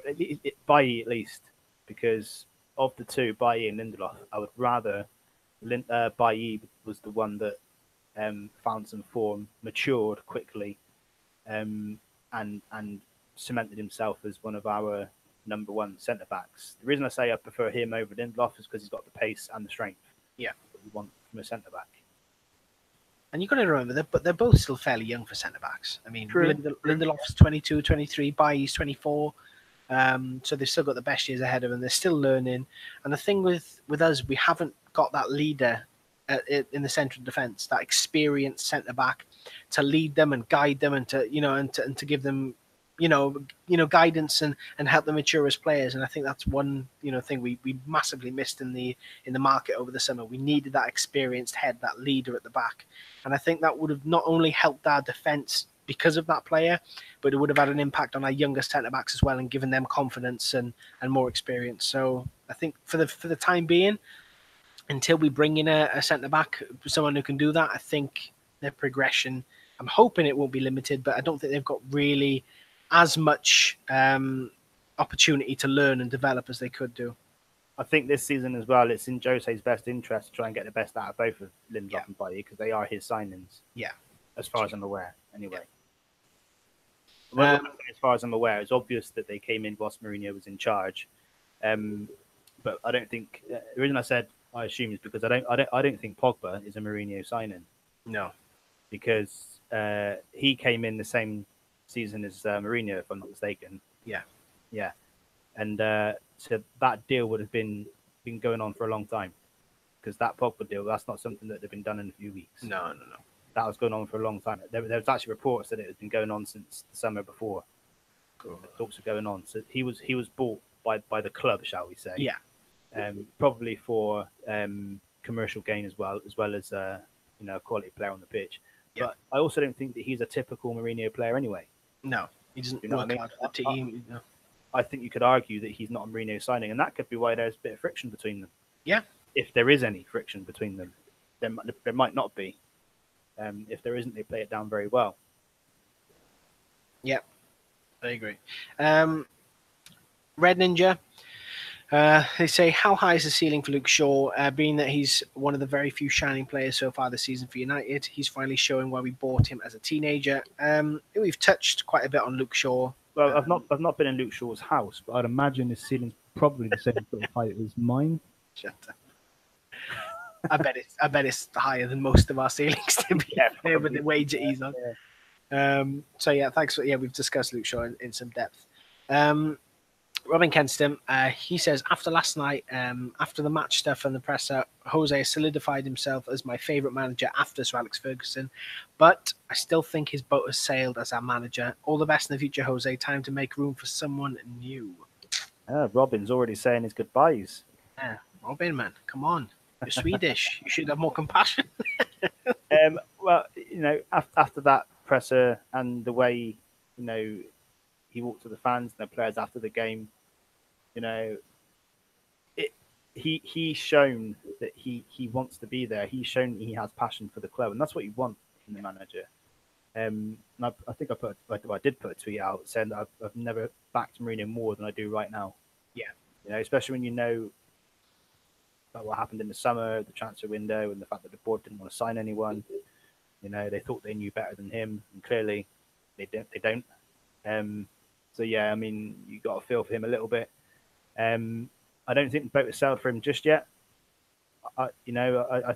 Bailly at least, because of the two, Bailly and Lindelof, I would rather Bailly was the one that found some form, matured quickly, and cemented himself as one of our number 1 centre backs. The reason I say I prefer him over Lindelof is because he's got the pace and the strength. Yeah, that we want from a centre back. And you've got to remember but they're both still fairly young for centre backs. I mean, Lindelof's 22, 23, Bailly's 24. So they've still got the best years ahead of them. They're still learning. And the thing with us, we haven't got that leader in the central defence, that experienced centre back to lead them and guide them, and to and to give them guidance and help them mature as players. And I think that's one thing we massively missed in the market over the summer. We needed that experienced head, that leader at the back, and I think that would have not only helped our defence because of that player, but it would have had an impact on our younger centre backs as well, and given them confidence and more experience. So I think for the time being, until we bring in a centre back, someone who can do that, I think their progression, I'm hoping it won't be limited, but I don't think they've got really as much opportunity to learn and develop as they could do. I think this season as well, it's in Jose's best interest to try and get the best out of both of Lindelof and Bailly, because they are his signings. Yeah. As far as I'm aware, anyway. Yeah. As far as I'm aware, it's obvious that they came in whilst Mourinho was in charge. But I don't think the reason I said I assume is because I don't think Pogba is a Mourinho signing. No, because he came in the same season as Mourinho, if I'm not mistaken. Yeah, and so that deal would have been going on for a long time, because that Pogba deal, that's not something that had been done in a few weeks. No. That was going on for a long time. There was actually reports that it had been going on since the summer before. Cool. The talks were going on. So he was bought by the club, shall we say? Yeah. Probably for commercial gain as well as a quality player on the pitch. Yeah. But I also don't think that he's a typical Mourinho player anyway. No, he doesn't work hard for the team. I think you could argue that he's not a Mourinho signing, and that could be why there's a bit of friction between them. Yeah. If there is any friction between them, there might not be. If there isn't, they play it down very well. Yeah, I agree. Red Ninja, they say, how high is the ceiling for Luke Shaw? Being that he's one of the very few shining players so far this season for United, he's finally showing why we bought him as a teenager. We've touched quite a bit on Luke Shaw. Well, I've not been in Luke Shaw's house, but I'd imagine his ceiling's probably the same sort of height as mine. Shut up. I bet it's higher than most of our ceilings, to be fair, with the wage that he's on. Yeah. So yeah, thanks for we've discussed Luke Shaw in some depth. Robin Kenston, he says, after last night, after the match stuff and the presser, Jose solidified himself as my favourite manager after Sir Alex Ferguson, but I still think his boat has sailed as our manager. All the best in the future, Jose. Time to make room for someone new. Robin's already saying his goodbyes. Yeah, Robin, man, come on. You're Swedish. You should have more compassion. Well, after that presser and the way, he walked to the fans and the players after the game, he's shown that he wants to be there. He's shown he has passion for the club, and that's what you want from the manager. And I think I did put a tweet out saying that I've never backed Mourinho more than I do right now. Yeah, especially when about what happened in the summer, the transfer window, and the fact that the board didn't want to sign anyone. They thought they knew better than him, and clearly they don't. So yeah, I mean, you got to feel for him a little bit. I don't think the boat has sailed for him just yet. I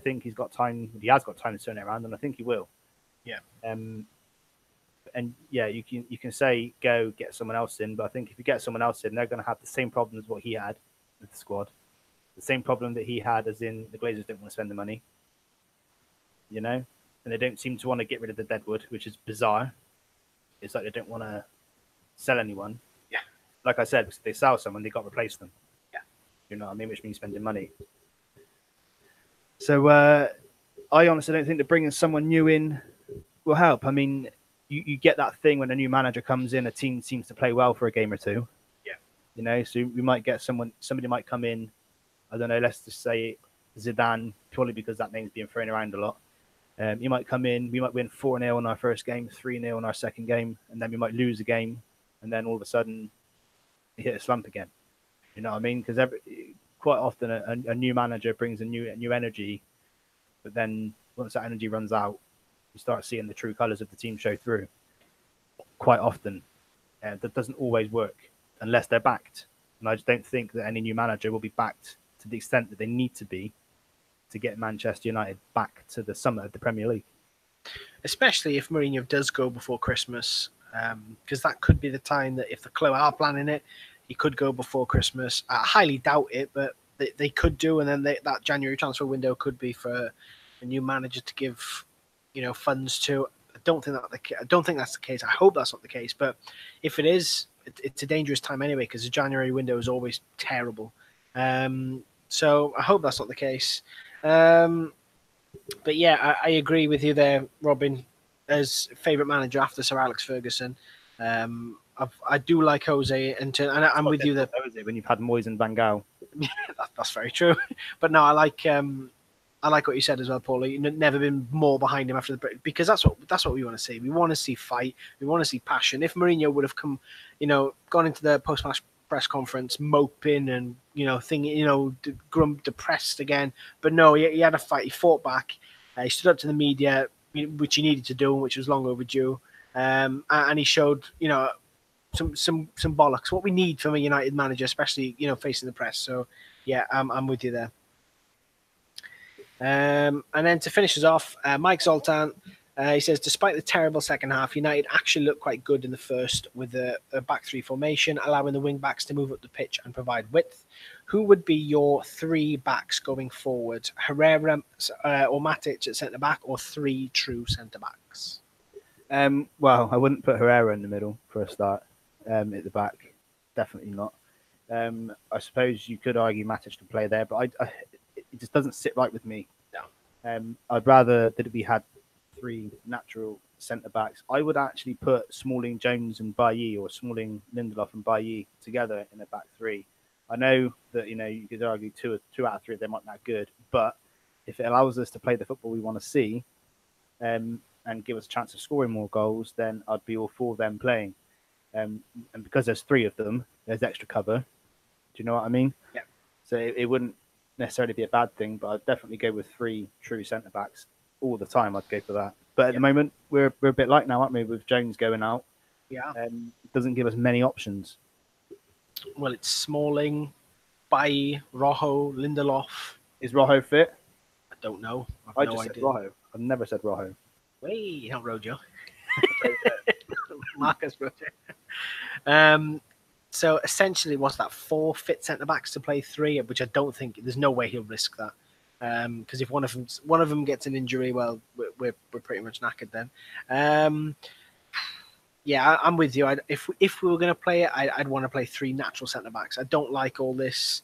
think he's got time. He has got time to turn it around, and I think he will. Yeah. And yeah, you can say go get someone else in, but I think if you get someone else in, they're going to have the same problems what he had with the squad, the same problem that he had, as in the Glazers don't want to spend the money. And they don't seem to want to get rid of the deadwood, which is bizarre. It's like they don't want to sell anyone. Yeah. Like I said, if they sell someone, they got to replace them. Yeah. You know what I mean? Which means spending money. So I honestly don't think that bringing someone new in will help. I mean, you get that thing when a new manager comes in, a team seems to play well for a game or two. Yeah. So we might get somebody might come in, I don't know, let's just say Zidane, purely because that name's being thrown around a lot. He might come in, we might win 4-0 in our first game, 3-0 in our second game, and then we might lose a game, and then all of a sudden we hit a slump again. You know what I mean? Because quite often a new manager brings a new energy, but then once that energy runs out, you start seeing the true colours of the team show through. Quite often, that doesn't always work unless they're backed, and I just don't think that any new manager will be backed to the extent that they need to be to get Manchester United back to the summit of the Premier League. Especially if Mourinho does go before Christmas, because that could be the time that if the club are planning it, he could go before Christmas. I highly doubt it, but they could do, and then that January transfer window could be for a new manager to give, funds to. I don't think that's the case. I hope that's not the case. But if it is, it's a dangerous time anyway, because the January window is always terrible. So I hope that's not the case. But yeah, I agree with you there, Robin. As favourite manager after Sir Alex Ferguson, I do like Jose, and I'm with you there. When you've had Moyes and Van Gaal. That's very true. But no, I like what you said as well, Paul. You've never been more behind him after the break, because that's what we want to see. We want to see fight. We want to see passion. If Mourinho would have come, gone into the post-match press conference moping and depressed again, but no, he had a fight. He fought back. He stood up to the media, which he needed to do, which was long overdue. And he showed, some bollocks. What we need from a United manager, especially facing the press. So yeah, I'm with you there. And then to finish us off, Mike Zoltan, he says, despite the terrible second half, United actually looked quite good in the first with a back three formation, allowing the wing backs to move up the pitch and provide width. Who would be your three backs going forward? Herrera or Matic at centre back, or three true centre backs? Well, I wouldn't put Herrera in the middle for a start. At the back, definitely not. I suppose you could argue Matic to play there, but it just doesn't sit right with me. No. I'd rather that we had three natural centre backs. I would actually put Smalling, Jones, and Bailly, or Smalling, Lindelof, and Bailly together in a back three. I know that you could argue two out of three of them aren't that good, but if it allows us to play the football we want to see, and give us a chance of scoring more goals, then I'd be all for them playing. And because there's three of them, there's extra cover. Do you know what I mean? Yeah. So it wouldn't necessarily be a bad thing, but I'd definitely go with three true centre backs all the time. I'd go for that. But at the moment, we're a bit light now, aren't we? With Jones going out, it doesn't give us many options. Well, it's Smalling, Bailly, Rojo, Lindelof. Is Rojo fit? I don't know. I just said Rojo. I've never said Rojo. Wait, not Rojo. Marcus Rojo. So essentially, what's that? 4 fit centre backs to play 3, which I don't think. There's no way he'll risk that. Because if one of them gets an injury, well, we're pretty much knackered then. Yeah, I'm with you. If we were going to play it, I'd want to play 3 natural centre backs. I don't like all this,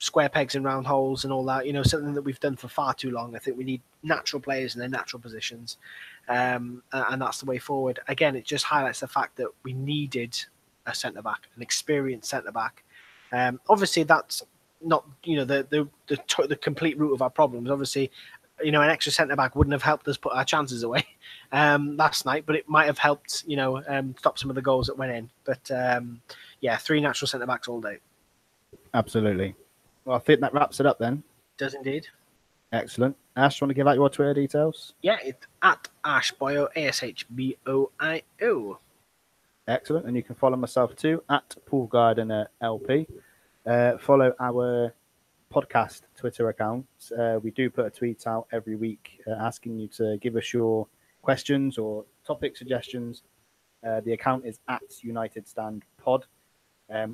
square pegs and round holes and all that. Something that we've done for far too long. I think we need natural players in their natural positions, and that's the way forward. Again, it just highlights the fact that we needed a centre back, an experienced centre back. Obviously, that's not the complete root of our problems. Obviously, an extra centre back wouldn't have helped us put our chances away last night, but it might have helped stop some of the goals that went in. But 3 natural centre backs all day. Absolutely. Well, I think that wraps it up then. Does indeed. Excellent. Ash, do you want to give out your Twitter details? Yeah, it's at Ashboyo, ASHBOIO. Excellent. And you can follow myself too, at Paul Gardiner LP. Follow our podcast Twitter accounts. We do put a tweet out every week asking you to give us your questions or topic suggestions. The account is at United Stand Pod,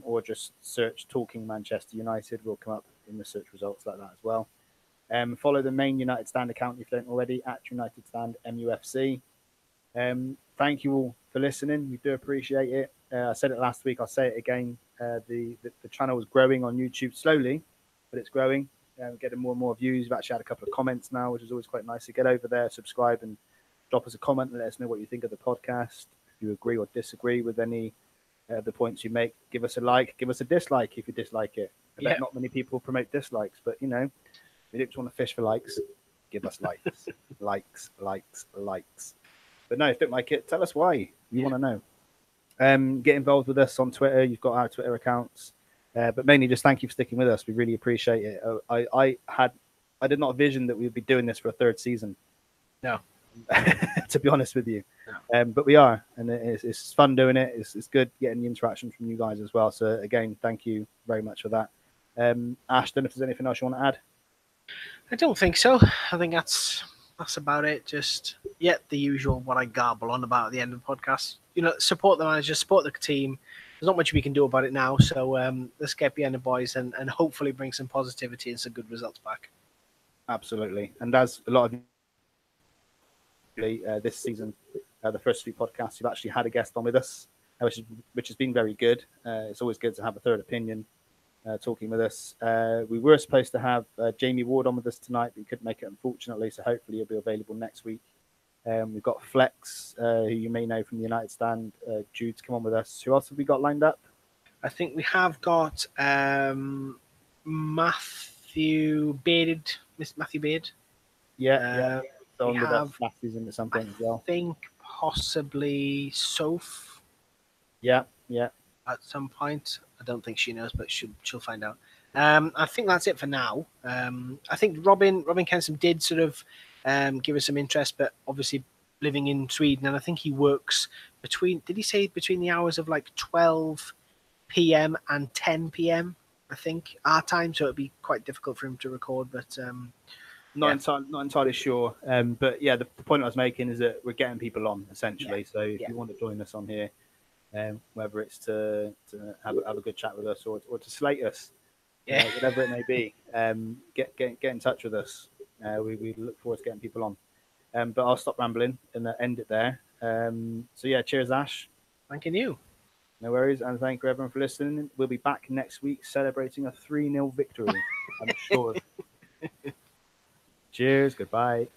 or just search Talking Manchester United. Will come up in the search results like that as well. Follow the main United Stand account if you don't already, at United Stand MUFC. Thank you all for listening. We do appreciate it. I said it last week. I'll say it again. The channel is growing on YouTube slowly, but it's growing. Getting more and more views. We've actually had a couple of comments now, which is always quite nice. So get over there, subscribe, and drop us a comment and let us know what you think of the podcast. If you agree or disagree with any of the points you make, give us a like, give us a dislike if you dislike it. I bet not many people promote dislikes, but we don't just want to fish for likes. Give us likes, likes. But no, if you don't like it, tell us why. We want to know. Get involved with us on Twitter. You've got our Twitter accounts. But mainly just thank you for sticking with us. We really appreciate it. I did not envision that we'd be doing this for a 3rd season. No. To be honest with you. No. But we are. And it's fun doing it. It's good getting the interaction from you guys as well. So again, thank you very much for that. Ash, don't know if there's anything else you want to add? I don't think so. I think that's about it. Just the usual what I garble on about at the end of the podcast. Support the manager, support the team. there's not much we can do about it now. So let's get behind the boys and hopefully bring some positivity and some good results back. Absolutely. And as a lot of this season, the first few podcasts, you've actually had a guest on with us, which has been very good. It's always good to have a third opinion talking with us. We were supposed to have Jamie Ward on with us tonight, but he couldn't make it, unfortunately. So hopefully he'll be available next week. We've got Flex, who you may know from the United Stand, Jude, to come on with us. Who else have we got lined up? I think we have got Matthew Bearded, Miss Matthew Beard. Yeah. So we on with us have, last season at some point as well. I think possibly Soph Yeah. at some point. I don't think she knows, but she'll find out. I think that's it for now. I think Robin Kenson did sort of give us some interest, but obviously living in Sweden, and I think he works between. Did he say between the hours of like 12 p.m. and 10 p.m. I think our time, so it'd be quite difficult for him to record. But not entirely sure. But yeah, the point I was making is that we're getting people on essentially. So if you want to join us on here, whether it's to have a good chat with us or to slate us, whatever it may be, get in touch with us. We look forward to getting people on. But I'll stop rambling and end it there. So yeah, cheers, Ash. Thanking you. No worries, and thank you everyone for listening. We'll be back next week celebrating a 3-0 victory. I'm sure. Cheers. Goodbye.